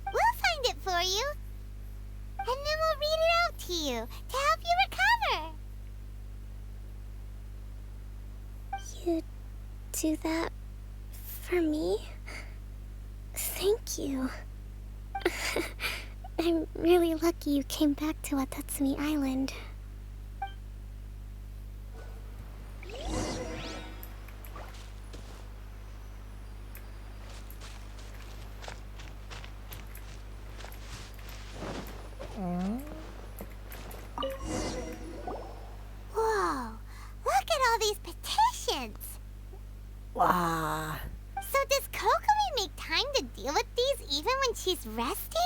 We'll find it for you. And then we'll read it out to you to help you recover. You do that for me? Thank you. I'm really lucky you came back to Watatsumi Island. Whoa, look at all these petitions. Wow. So does Kokomi make time to deal with these even when she's resting?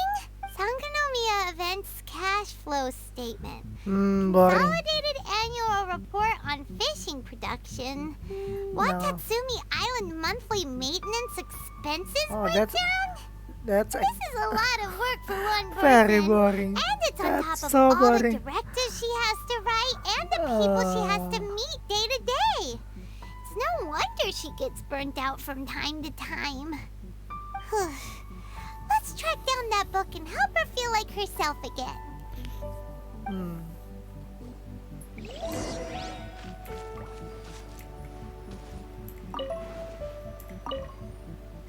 Sangonomiya Events Cash Flow Statement. Boring. Consolidated Annual Report on Fishing Production. Watatsumi Island Monthly Maintenance Expenses Breakdown? That's This is a lot of work for one person. very boring. And it's on That's top of so all boring. the directives she has to write and the people she has to meet day to day. It's no wonder she gets burnt out from time to time. Let's track down that book and help her feel like herself again.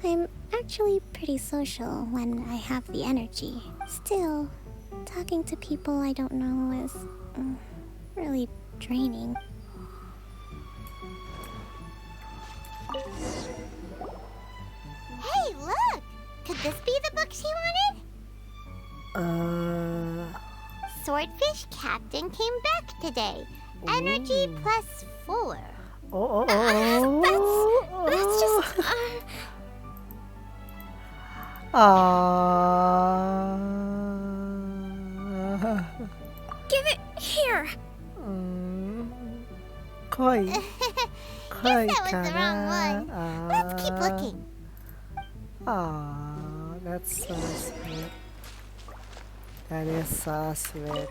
I'm actually pretty social when I have the energy. Still, talking to people I don't know is really draining. Hey, look! Could this be the book she wanted? Swordfish Captain came back today. Energy +4. That's just... Give it here! Koi. Guess Koi that was the kana. wrong one. Let's keep looking. Aw, that's so sweet. That is so sweet.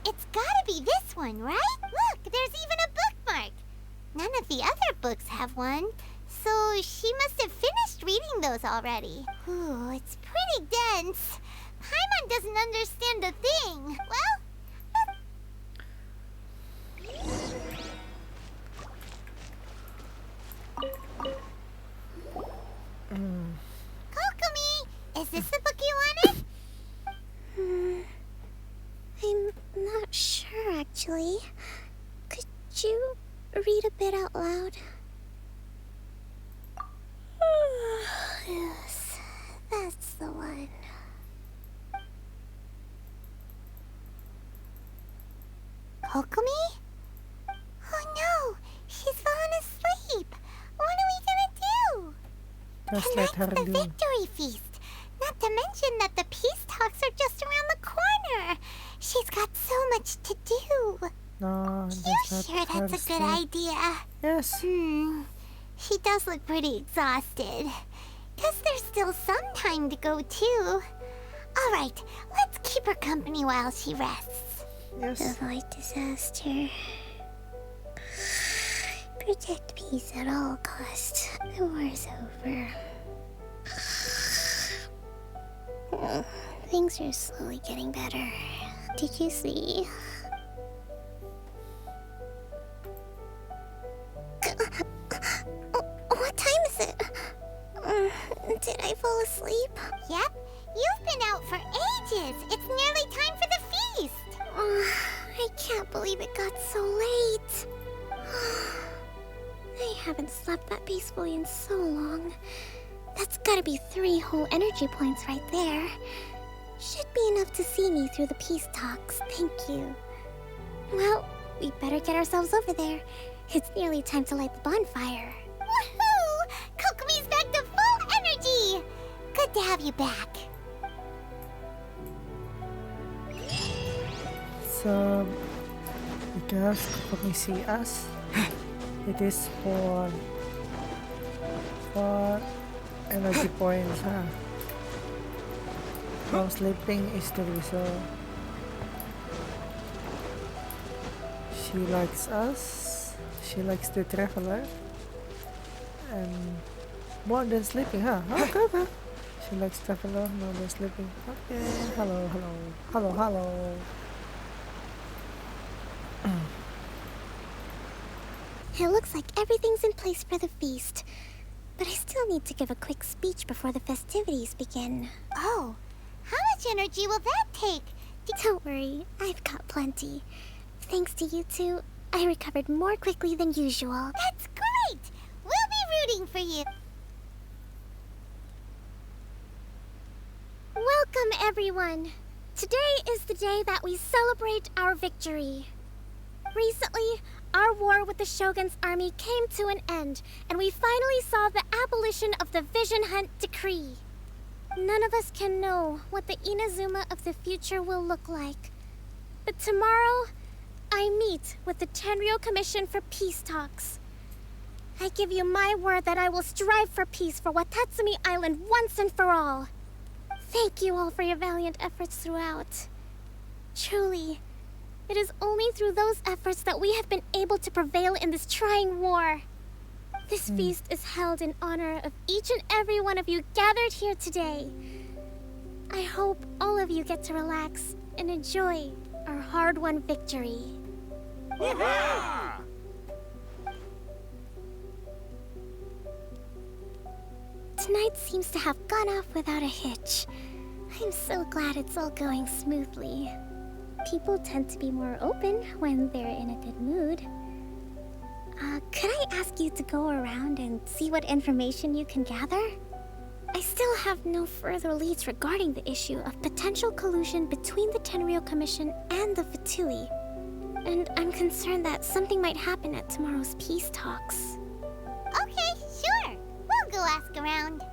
It's gotta be this one, right? Look, there's even a bookmark. None of the other books have one, so she must have finished reading those already. Ooh, it's pretty dense. Paimon doesn't understand a thing. Well, Kokomi, is this the book you wanted? I'm not sure, actually. Could you read a bit out loud? Yes, that's the one. Kokomi? Oh no, she's fallen asleep. What are we gonna do? Just let her The do. victory feast. Not to mention that the peace talks are just around the corner. She's got so much to do. No, You just sure let her that's a good sleep. idea? Yes. She does look pretty exhausted. Guess there's still some time to go too. All right, let's keep her company while she rests. Yes. Avoid disaster. Protect peace at all costs. The war's over. Things are slowly getting better. Did you see? What time is it? Did I fall asleep? Yep, you've been out for ages. It's nearly time for the feast. I can't believe it got so late. I haven't slept that peacefully in so long. That's gotta be 3 whole energy points right there. Should be enough to see me through the peace talks. Thank you. Well, we better get ourselves over there. It's nearly time to light the bonfire. Woohoo! Kokomi's back to full energy. Good to have you back. So, because Kokomi see us, it is for energy points, huh? From sleeping is the result. She likes us. She likes the traveler. And more than sleeping, huh? Okay, okay. She likes traveler more than sleeping. Okay. Hello, hello. Hello, hello. It looks like everything's in place for the feast. But I still need to give a quick speech before the festivities begin. Oh, how much energy will that take? Don't worry, I've got plenty. Thanks to you two, I recovered more quickly than usual. That's great! We'll be rooting for you. Welcome, everyone. Today is the day that we celebrate our victory. Recently, our war with the Shogun's army came to an end, and we finally saw the abolition of the Vision Hunt Decree. None of us can know what the Inazuma of the future will look like. But tomorrow, I meet with the Tenryou Commission for peace talks. I give you my word that I will strive for peace for Watatsumi Island once and for all. Thank you all for your valiant efforts throughout. Truly, it is only through those efforts that we have been able to prevail in this trying war. This feast is held in honor of each and every one of you gathered here today. I hope all of you get to relax and enjoy our hard-won victory. Tonight seems to have gone off without a hitch. I'm so glad it's all going smoothly. People tend to be more open when they're in a good mood. Could I ask you to go around and see what information you can gather? I still have no further leads regarding the issue of potential collusion between the Tenryou Commission and the Fatui. And I'm concerned that something might happen at tomorrow's peace talks. Okay, sure. We'll go ask around.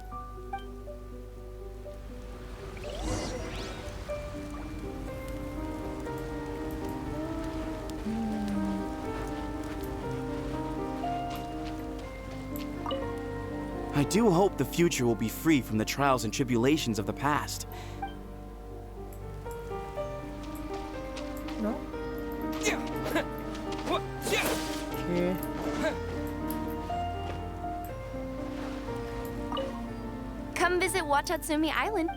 do hope the future will be free from the trials and tribulations of the past. No? Okay. Come visit Watatsumi Island.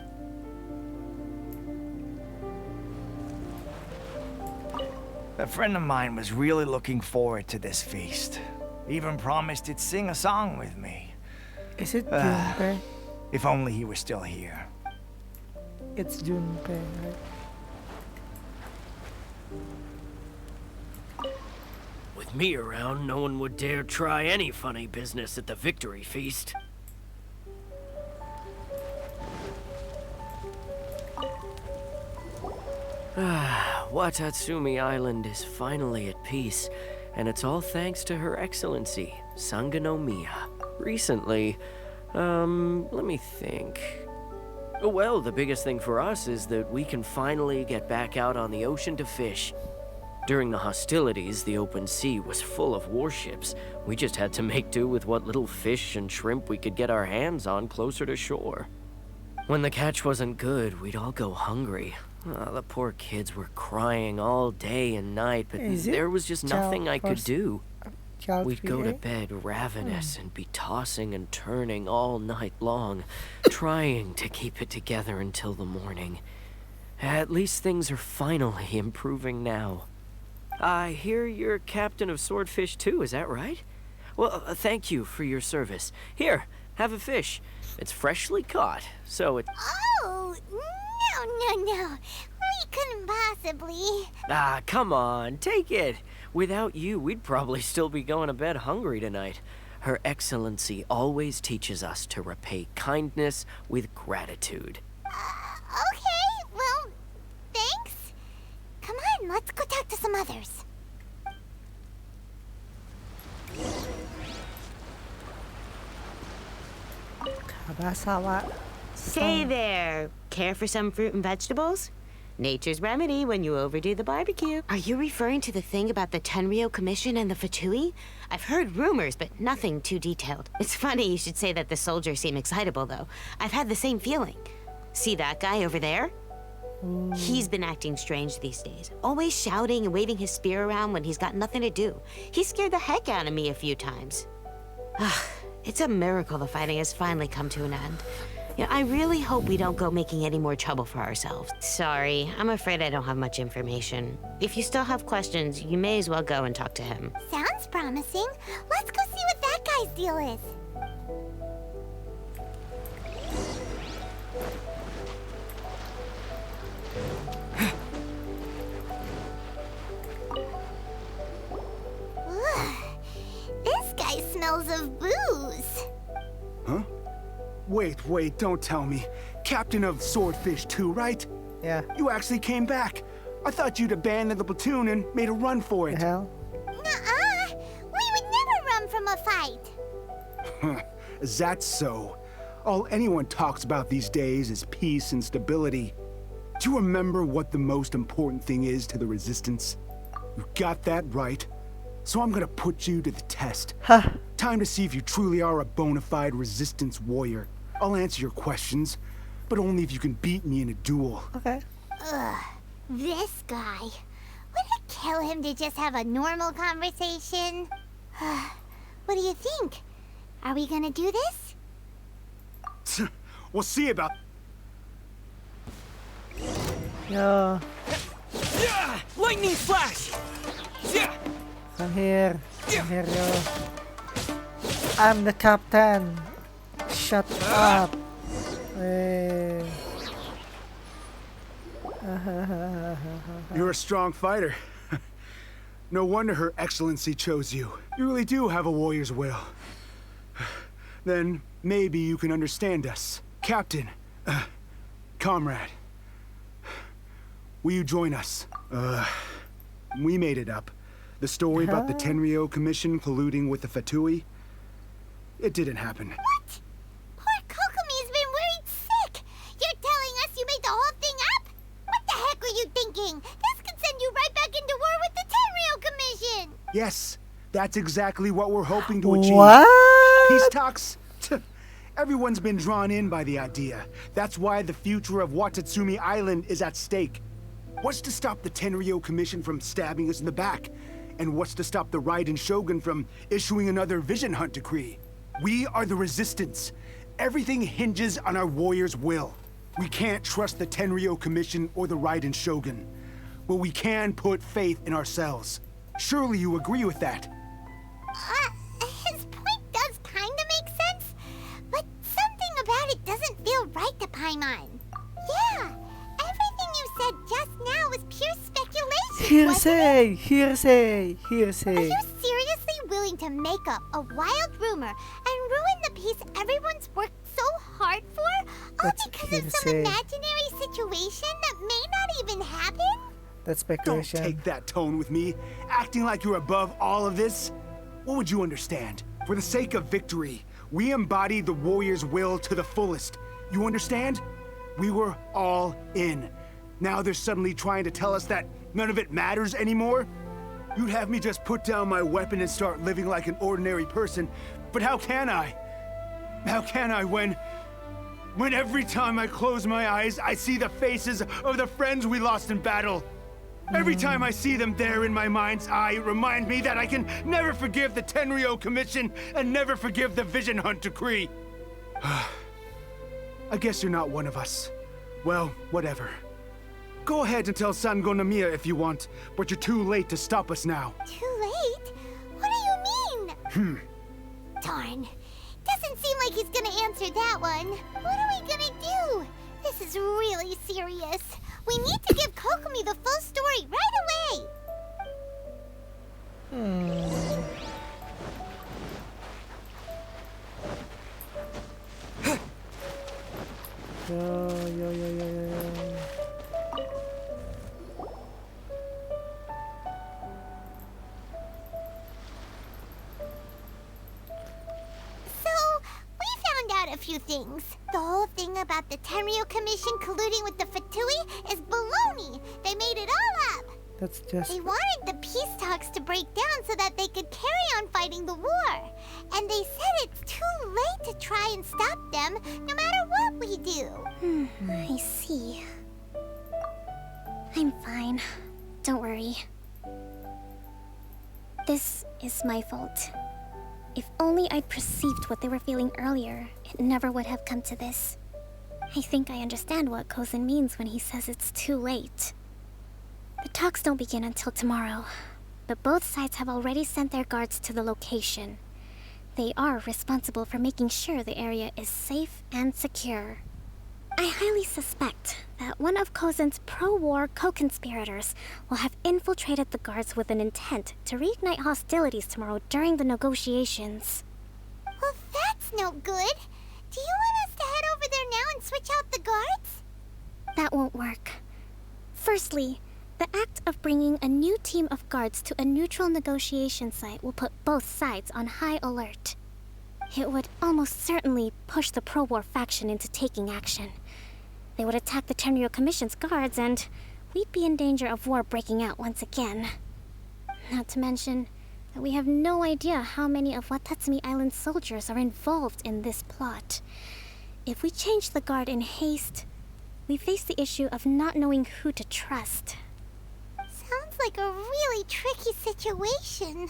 A friend of mine was really looking forward to this feast. Even promised he'd sing a song with me. Is it Junpei? If only he were still here. It's Junpei, right? With me around, no one would dare try any funny business at the victory feast. Watatsumi Island is finally at peace, and it's all thanks to Her Excellency, Sangonomiya. Recently, let me think. Well, the biggest thing for us is that we can finally get back out on the ocean to fish. During the hostilities, the open sea was full of warships. We just had to make do with what little fish and shrimp we could get our hands on closer to shore. When the catch wasn't good, we'd all go hungry. The poor kids were crying all day and night, but there was just nothing I could do. We'd go to bed ravenous and be tossing and turning all night long, trying to keep it together until the morning. At least things are finally improving now. I hear you're captain of Swordfish too, is that right? Well, thank you for your service. Here, have a fish. It's freshly caught, so it... Oh, no. We couldn't possibly. Come on, take it. Without you, we'd probably still be going to bed hungry tonight. Her Excellency always teaches us to repay kindness with gratitude. Okay, well, thanks. Come on, let's go talk to some others. Say there, care for some fruit and vegetables? Nature's remedy when you overdo the barbecue. Are you referring to the thing about the Tenryou Commission and the Fatui? I've heard rumors, but nothing too detailed. It's funny you should say that the soldiers seem excitable, though. I've had the same feeling. See that guy over there? He's been acting strange these days. Always shouting and waving his spear around when he's got nothing to do. He scared the heck out of me a few times. It's a miracle the fighting has finally come to an end. Yeah, I really hope we don't go making any more trouble for ourselves. Sorry, I'm afraid I don't have much information. If you still have questions, you may as well go and talk to him. Sounds promising. Let's go see what that guy's deal is. This guy smells of booze. Huh? Wait, don't tell me. Captain of Swordfish 2, right? Yeah. You actually came back. I thought you'd abandoned the platoon and made a run for it. The hell? Nuh-uh. We would never run from a fight. Is that so? All anyone talks about these days is peace and stability. Do you remember what the most important thing is to the Resistance? You got that right. So I'm gonna put you to the test. Time to see if you truly are a bona fide Resistance warrior. I'll answer your questions, but only if you can beat me in a duel. Okay. Ugh, this guy. Would it kill him to just have a normal conversation? What do you think? Are we gonna do this? We'll see about... Yeah. Lightning flash! Come here. Come here, yo. I'm the captain. Shut up. Hey. You're a strong fighter. No wonder Her Excellency chose you. You really do have a warrior's will. Then maybe you can understand us. Captain, comrade, will you join us? We made it up. The story about the Tenryou Commission colluding with the Fatui, it didn't happen. What? Poor Kokomi's been worried sick. You're telling us you made the whole thing up? What the heck were you thinking? This could send you right back into war with the Tenryou Commission. Yes, that's exactly what we're hoping to achieve. What? Peace talks? Everyone's been drawn in by the idea. That's why the future of Watatsumi Island is at stake. What's to stop the Tenryo Commission from stabbing us in the back? And what's to stop the Raiden Shogun from issuing another Vision Hunt decree? We are the Resistance. Everything hinges on our warriors' will. We can't trust the Tenryo Commission or the Raiden Shogun, but we can put faith in ourselves. Surely you agree with that? His point does kinda make sense, but something about it doesn't feel right to Paimon. Yeah, everything you said just now was pure speculation, Hearsay! Hearsay! Are Hearsay! you seriously willing to make up a wild rumor and ruin the peace everyone's worked so hard for? All That's because of some hearsay. imaginary situation that may not even happen? That's Don't speculation. take that tone with me, acting like you're above all of this. What would you understand? For the sake of victory, we embody the warrior's will to the fullest. You understand? We were all in. Now they're suddenly trying to tell us that none of it matters anymore? You'd have me just put down my weapon and start living like an ordinary person, but how can I? How can I when every time I close my eyes, I see the faces of the friends we lost in battle? Every time I see them there in my mind's eye, it reminds me that I can never forgive the Tenryo Commission and never forgive the Vision Hunt decree. I guess you're not one of us. Well, whatever. Go ahead and tell Sango Nomiya if you want, but you're too late to stop us now. Too late? What do you mean? Darn. Doesn't seem like he's gonna answer that one. What are we gonna do? This is really serious. We need to give Kokomi the full story right away. Yo. A few things. The whole thing about the Tenryo Commission colluding with the Fatui is baloney. They made it all up. That's just... They wanted the peace talks to break down so that they could carry on fighting the war. And they said it's too late to try and stop them, no matter what we do. I see. I'm fine. Don't worry. This is my fault. If only I'd perceived what they were feeling earlier, it never would have come to this. I think I understand what Kozin means when he says it's too late. The talks don't begin until tomorrow, but both sides have already sent their guards to the location. They are responsible for making sure the area is safe and secure. I highly suspect that one of Kozin's pro-war co-conspirators will have infiltrated the guards with an intent to reignite hostilities tomorrow during the negotiations. Well, that's no good. Do you want us to head over there now and switch out the guards? That won't work. Firstly, the act of bringing a new team of guards to a neutral negotiation site will put both sides on high alert. It would almost certainly push the pro-war faction into taking action. They would attack the Tenryo Commission's guards, and we'd be in danger of war breaking out once again. Not to mention that we have no idea how many of Watatsumi Island's soldiers are involved in this plot. If we change the guard in haste, we face the issue of not knowing who to trust. Sounds like a really tricky situation.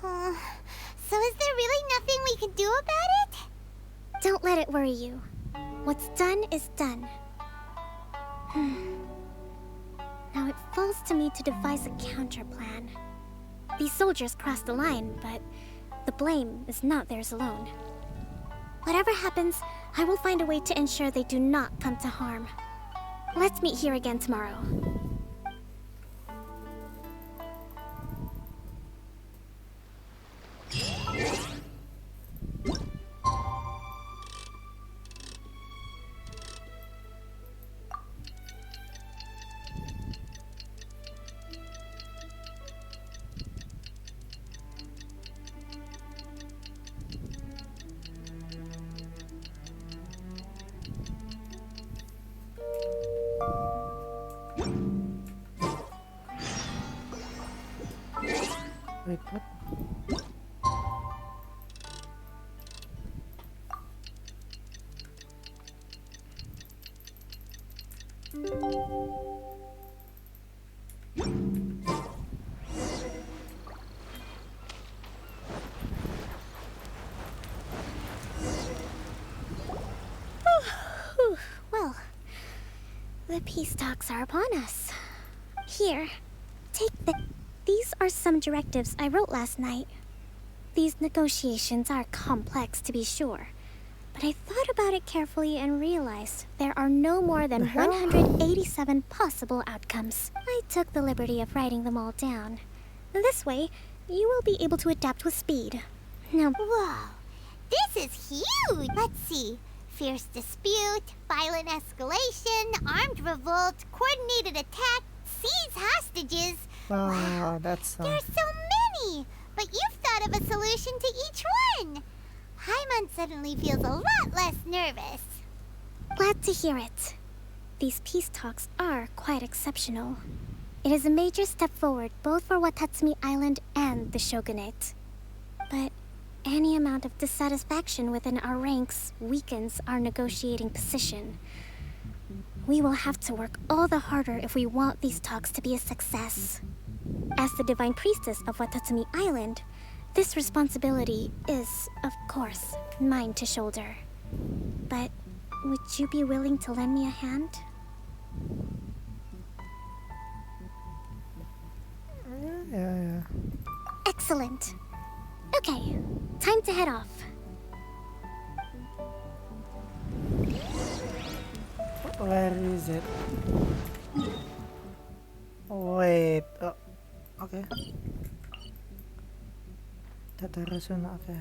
So is there really nothing we can do about it? Don't let it worry you. What's done is done. Now it falls to me to devise a counter plan. These soldiers crossed the line, but the blame is not theirs alone. Whatever happens, I will find a way to ensure they do not come to harm. Let's meet here again tomorrow. Wait, what? Well, the peace talks are upon us. Here, take the... These are some directives I wrote last night. These negotiations are complex, to be sure. But I thought about it carefully and realized there are no more than 187 possible outcomes. I took the liberty of writing them all down. This way, you will be able to adapt with speed. Now... Whoa! This is huge! Let's see. Fierce dispute, violent escalation, armed revolt, coordinated attack, seize hostages. Wow, that's... There's so many! But you've thought of a solution to each one! Paimon suddenly feels a lot less nervous. Glad to hear it. These peace talks are quite exceptional. It is a major step forward both for Watatsumi Island and the Shogunate. But any amount of dissatisfaction within our ranks weakens our negotiating position. We will have to work all the harder if we want these talks to be a success. As the Divine Priestess of Watatsumi Island, this responsibility is, of course, mine to shoulder. But would you be willing to lend me a hand? Yeah. Excellent. Okay, time to head off. Where is it? Wait. Oh, okay. Tatarasun, okay.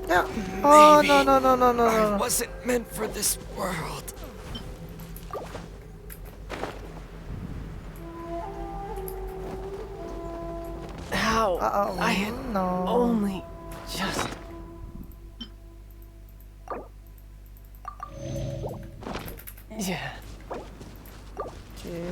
Yeah. Oh, no. I wasn't meant for this world. How? I had only just... Yeah. Okay.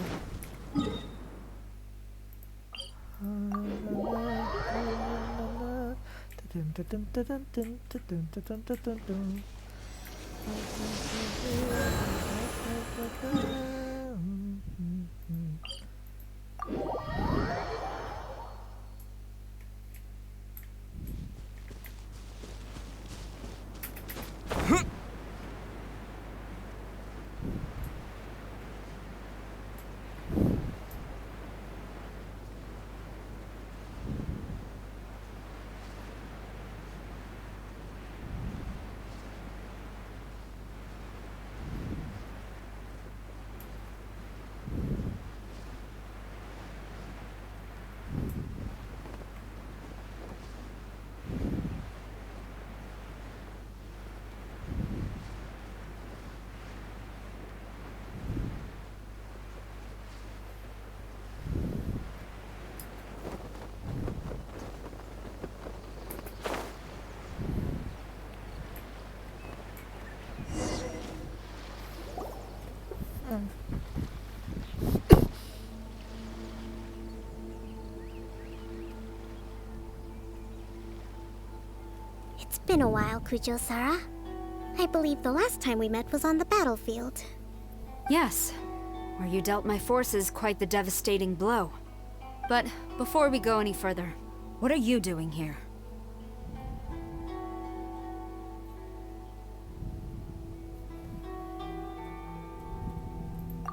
It's been a while, Kujo-Sara. I believe the last time we met was on the battlefield. Yes, where you dealt my forces quite the devastating blow. But before we go any further, what are you doing here?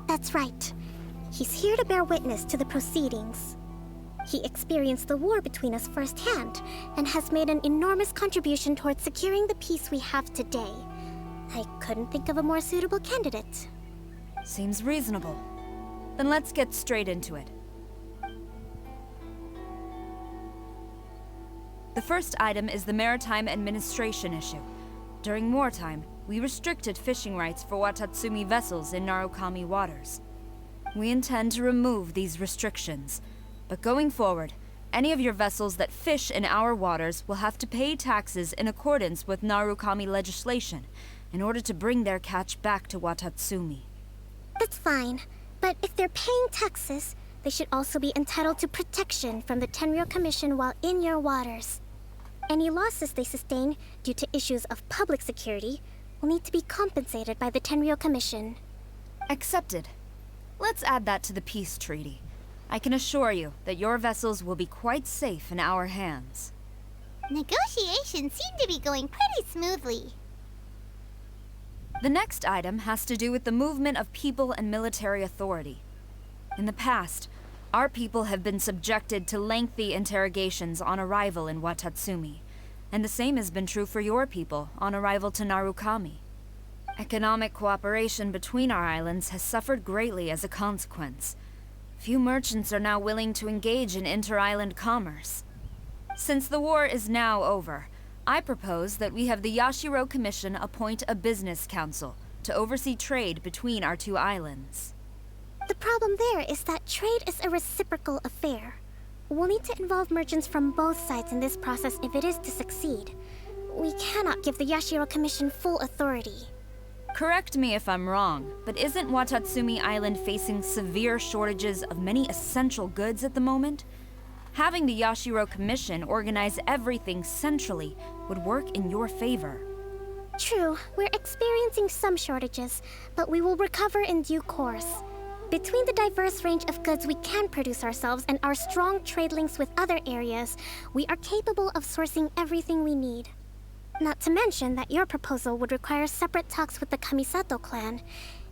That's right. He's here to bear witness to the proceedings. He experienced the war between us firsthand, and has made an enormous contribution towards securing the peace we have today. I couldn't think of a more suitable candidate. Seems reasonable. Then let's get straight into it. The first item is the maritime administration issue. During wartime, we restricted fishing rights for Watatsumi vessels in Narukami waters. We intend to remove these restrictions, but going forward, any of your vessels that fish in our waters will have to pay taxes in accordance with Narukami legislation in order to bring their catch back to Watatsumi. That's fine, but if they're paying taxes, they should also be entitled to protection from the Tenryou Commission while in your waters. Any losses they sustain due to issues of public security will need to be compensated by the Tenryou Commission. Accepted. Let's add that to the peace treaty. I can assure you that your vessels will be quite safe in our hands. Negotiations seem to be going pretty smoothly. The next item has to do with the movement of people and military authority. In the past, our people have been subjected to lengthy interrogations on arrival in Watatsumi, and the same has been true for your people on arrival to Narukami. Economic cooperation between our islands has suffered greatly as a consequence. Few merchants are now willing to engage in inter-island commerce. Since the war is now over, I propose that we have the Yashiro Commission appoint a business council to oversee trade between our two islands. The problem there is that trade is a reciprocal affair. We'll need to involve merchants from both sides in this process if it is to succeed. We cannot give the Yashiro Commission full authority. Correct me if I'm wrong, but isn't Watatsumi Island facing severe shortages of many essential goods at the moment? Having the Yashiro Commission organize everything centrally would work in your favor. True, we're experiencing some shortages, but we will recover in due course. Between the diverse range of goods we can produce ourselves and our strong trade links with other areas, we are capable of sourcing everything we need. Not to mention that your proposal would require separate talks with the Kamisato clan.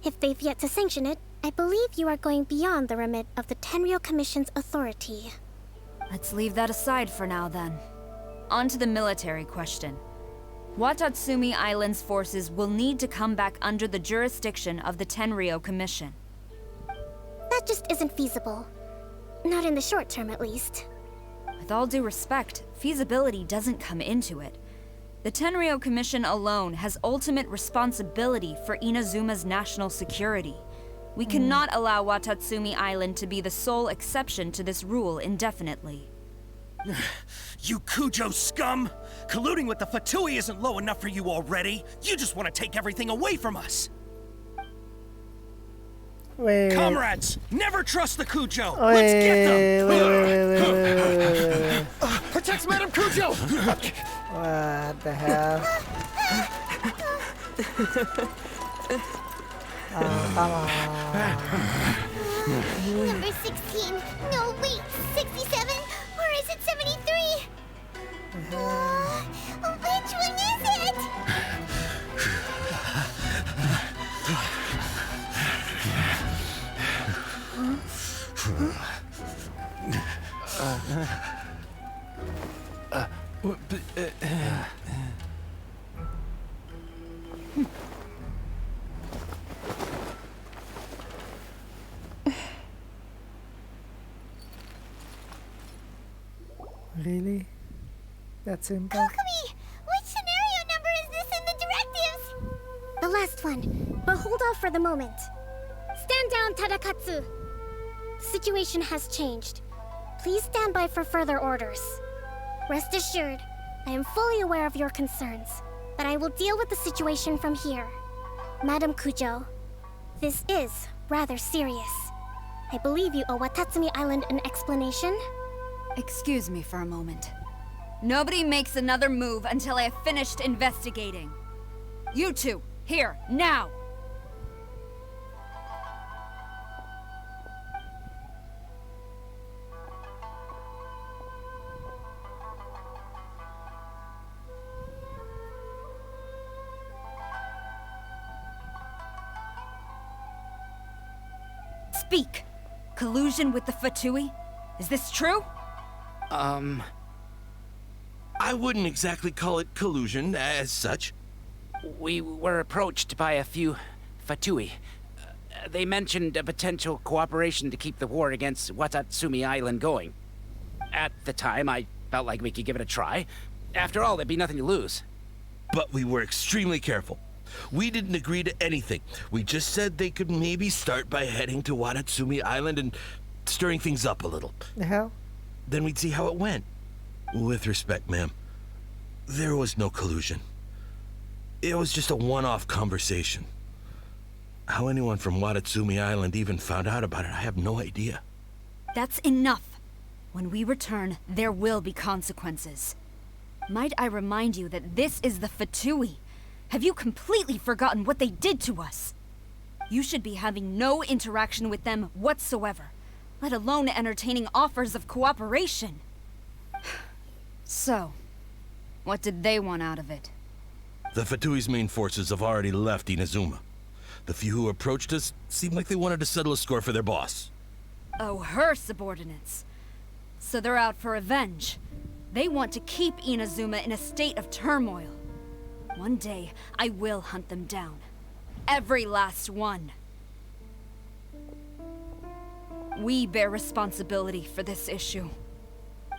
If they've yet to sanction it, I believe you are going beyond the remit of the Tenryou Commission's authority. Let's leave that aside for now, then. On to the military question. Watatsumi Island's forces will need to come back under the jurisdiction of the Tenryou Commission. That just isn't feasible. Not in the short term, at least. With all due respect, feasibility doesn't come into it. The Tenryou Commission alone has ultimate responsibility for Inazuma's national security. We cannot allow Watatsumi Island to be the sole exception to this rule indefinitely. You Kujo scum! Colluding with the Fatui isn't low enough for you already! You just want to take everything away from us! Wait. Comrades, never trust the Kujo! Wait, Let's get them! wait. Protect Madam Kujo! What the hell? Oh, come on. Number 16. No, wait. 67? Or is it 73? Which one is it? Really? That simple? Kokomi! Which scenario number is this in the directives? The last one, but hold off for the moment. Stand down, Tadakatsu! The situation has changed. Please stand by for further orders. Rest assured, I am fully aware of your concerns, but I will deal with the situation from here. Madam Kujo, this is rather serious. I believe you owe Watatsumi Island an explanation. Excuse me for a moment. Nobody makes another move until I have finished investigating. You two, here, now! Speak! Collusion with the Fatui? Is this true? I wouldn't exactly call it collusion as such. We were approached by a few Fatui. They mentioned a potential cooperation to keep the war against Watatsumi Island going. At the time, I Felt like we could give it a try. After all, there'd be nothing to lose. But we were extremely careful. We didn't agree to anything. We just said they could maybe start by heading to Watatsumi Island and stirring things up a little. The hell? Then we'd see how it went. With respect, ma'am, there was no collusion. It was just a one-off conversation. How anyone from Watatsumi Island even found out about it, I have no idea. That's enough. When we return, there will be consequences. Might I remind you that this is the Fatui? Have you completely forgotten what they did to us? You should be having no interaction with them whatsoever, let alone entertaining offers of cooperation. So, what did they want out of it? The Fatui's main forces have already left Inazuma. The few who approached us seemed like they wanted to settle a score for their boss. Oh, her subordinates. So they're out for revenge. They want to keep Inazuma in a state of turmoil. One day, I will hunt them down. Every last one. We bear responsibility for this issue.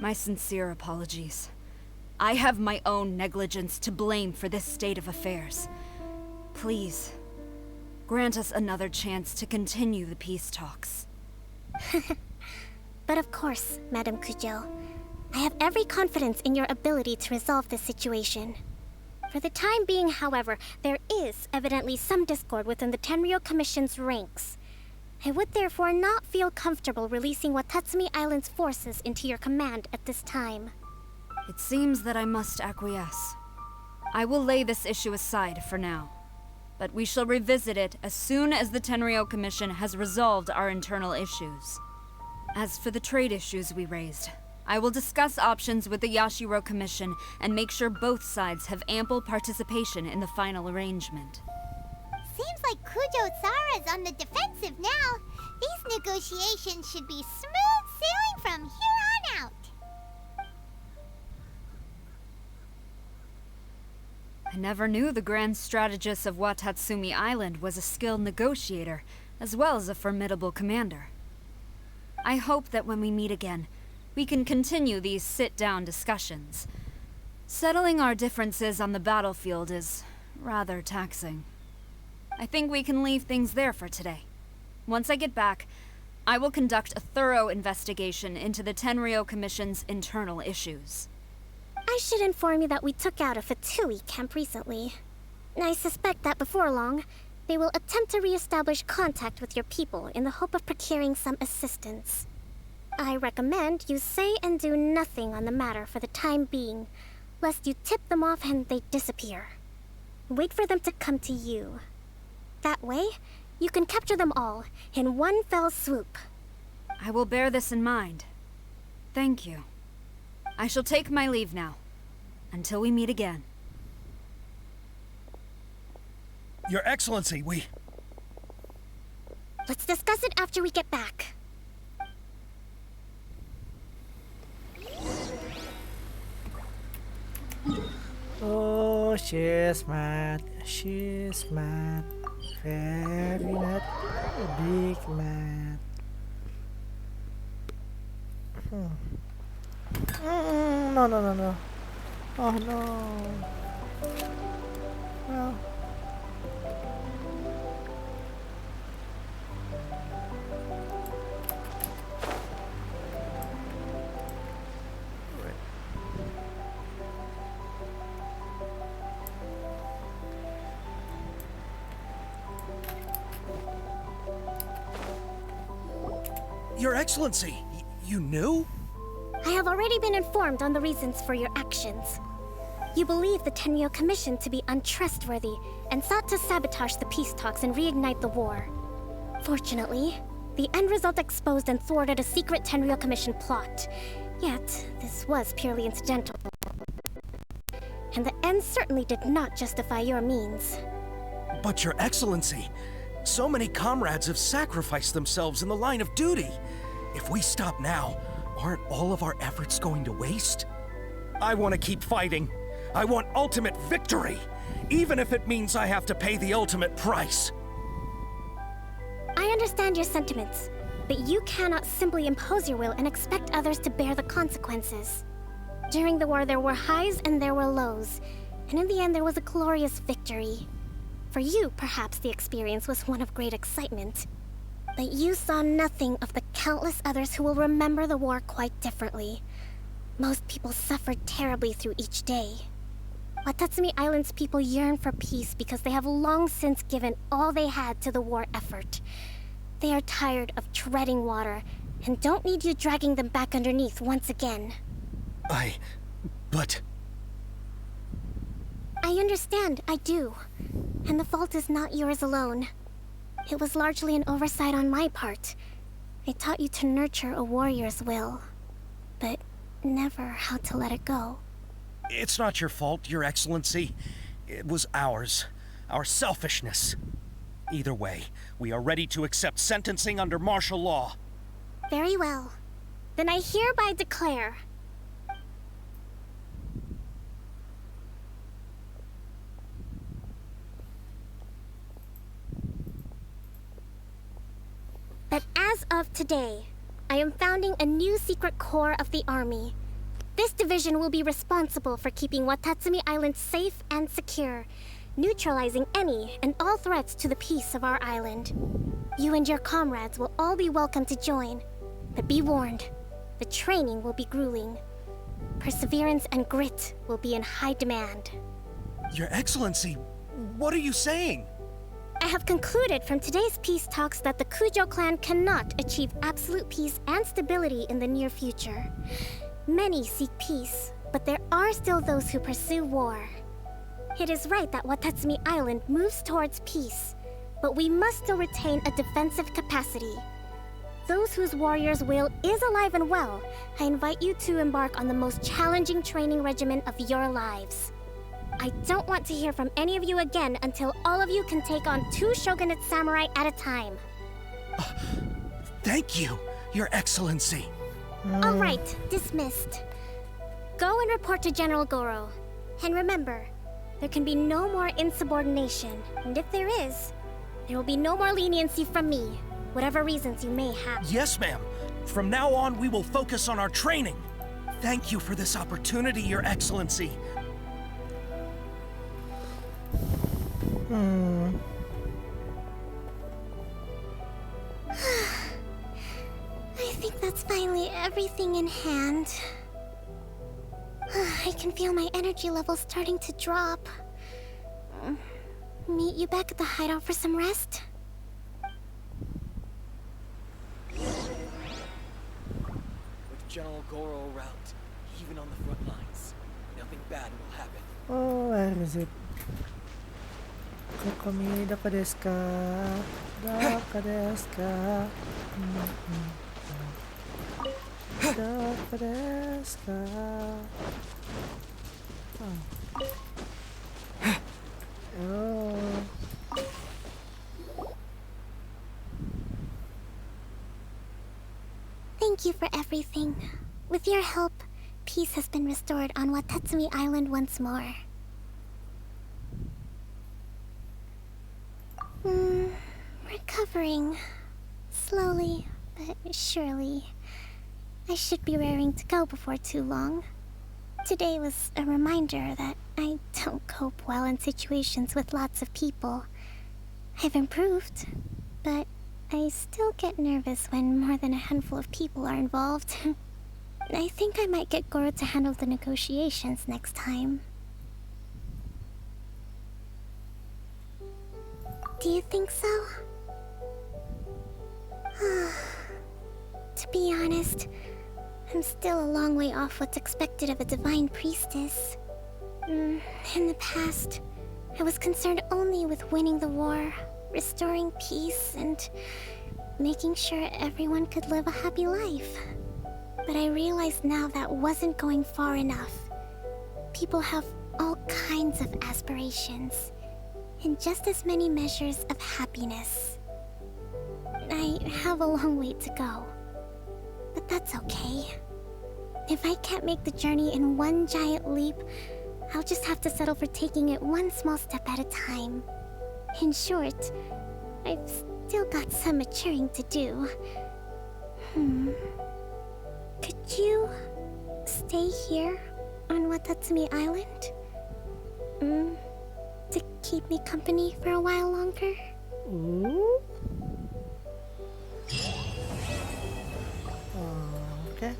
My sincere apologies. I have my own negligence to blame for this state of affairs. Please, grant us another chance to continue the peace talks. But of course, Madame Kujo. I have every confidence in your ability to resolve this situation. For the time being, however, there is evidently some discord within the Tenryou Commission's ranks. I would therefore not feel comfortable releasing Watatsumi Island's forces into your command at this time. It seems that I must acquiesce. I will lay this issue aside for now, but we shall revisit it as soon as the Tenryou Commission has resolved our internal issues. As for the trade issues we raised, I will discuss options with the Yashiro Commission and make sure both sides have ample participation in the final arrangement. Seems like Kujo-Sara's on the defensive now. These negotiations should be smooth sailing from here on out. I never knew the grand strategist of Watatsumi Island was a skilled negotiator, as well as a formidable commander. I hope that when we meet again, we can continue these sit-down discussions. Settling our differences on the battlefield is rather taxing. I think we can leave things there for today. Once I get back, I will conduct a thorough investigation into the Tenryou Commission's internal issues. I should inform you that we took out a Fatui camp recently. I suspect that before long, they will attempt to re-establish contact with your people in the hope of procuring some assistance. I recommend you say and do nothing on the matter for the time being, lest you tip them off and they disappear. Wait for them to come to you. That way, you can capture them all in one fell swoop. I will bear this in mind. Thank you. I shall take my leave now. Until we meet again. Your Excellency, we... Let's discuss it after we get back. Oh, she's mad. She's mad. Very mad. Big mad. No. Oh no. Well. Your Excellency, you knew? I have already been informed on the reasons for your actions. You believe the Tenryou Commission to be untrustworthy and sought to sabotage the peace talks and reignite the war. Fortunately, the end result exposed and thwarted a secret Tenryou Commission plot. Yet, this was purely incidental. And the end certainly did not justify your means. But Your Excellency, so many comrades have sacrificed themselves in the line of duty. If we stop now, aren't all of our efforts going to waste? I want to keep fighting. I want ultimate victory, even if it means I have to pay the ultimate price. I understand your sentiments, but you cannot simply impose your will and expect others to bear the consequences. During the war, there were highs and there were lows. And in the end, there was a glorious victory. For you, perhaps the experience was one of great excitement. But you saw nothing of the countless others who will remember the war quite differently. Most people suffered terribly through each day. Watatsumi Island's people yearn for peace because they have long since given all they had to the war effort. They are tired of treading water and don't need you dragging them back underneath once again. But... I understand, I do. And the fault is not yours alone. It was largely an oversight on my part. I taught you to nurture a warrior's will, but never how to let it go. It's not your fault, Your Excellency. It was ours. Our selfishness. Either way, we are ready to accept sentencing under martial law. Very well. Then I hereby declare... that as of today, I am founding a new secret corps of the army. This division will be responsible for keeping Watatsumi Island safe and secure, neutralizing any and all threats to the peace of our island. You and your comrades will all be welcome to join, but be warned, the training will be grueling. Perseverance and grit will be in high demand. Your Excellency, what are you saying? I have concluded from today's peace talks that the Kujo clan cannot achieve absolute peace and stability in the near future. Many seek peace, but there are still those who pursue war. It is right that Watatsumi Island moves towards peace, but we must still retain a defensive capacity. Those whose warrior's will is alive and well, I invite you to embark on the most challenging training regimen of your lives. I don't want to hear from any of you again until all of you can take on 2 shogunate samurai at a time. Thank you, Your Excellency. All right, dismissed. Go and report to General Goro. And remember, there can be no more insubordination, and if there is, there will be no more leniency from me, whatever reasons you may have. Yes, ma'am. From now on, we will focus on our training. Thank you for this opportunity, Your Excellency. I think that's finally everything in hand. I can feel my energy levels starting to drop. Meet you back at the hideout for some rest? With General Goro around, even on the front lines, nothing bad will happen. Oh, where is it? Kokomi, daka desu ka? Daka desu ka? Daka desu ka? Oh. Thank you for everything. With your help, peace has been restored on Watatsumi Island once more. Recovering. Slowly, but surely. I should be raring to go before too long. Today was a reminder that I don't cope well in situations with lots of people. I've improved, but I still get nervous when more than a handful of people are involved. I think I might get Goro to handle the negotiations next time. Do you think so? To be honest, I'm still a long way off what's expected of a divine priestess. In the past, I was concerned only with winning the war, restoring peace, and making sure everyone could live a happy life. But I realized now that wasn't going far enough. People have all kinds of aspirations, and just as many measures of happiness. I have a long way to go, but that's okay. If I can't make the journey in one giant leap, I'll just have to settle for taking it one small step at a time. In short, I've still got some maturing to do. Could you stay here on Watatsumi Island? To keep me company for a while longer? Ooh. Okay.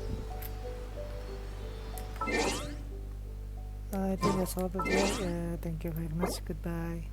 I think that's all for today. Thank you very much. Goodbye.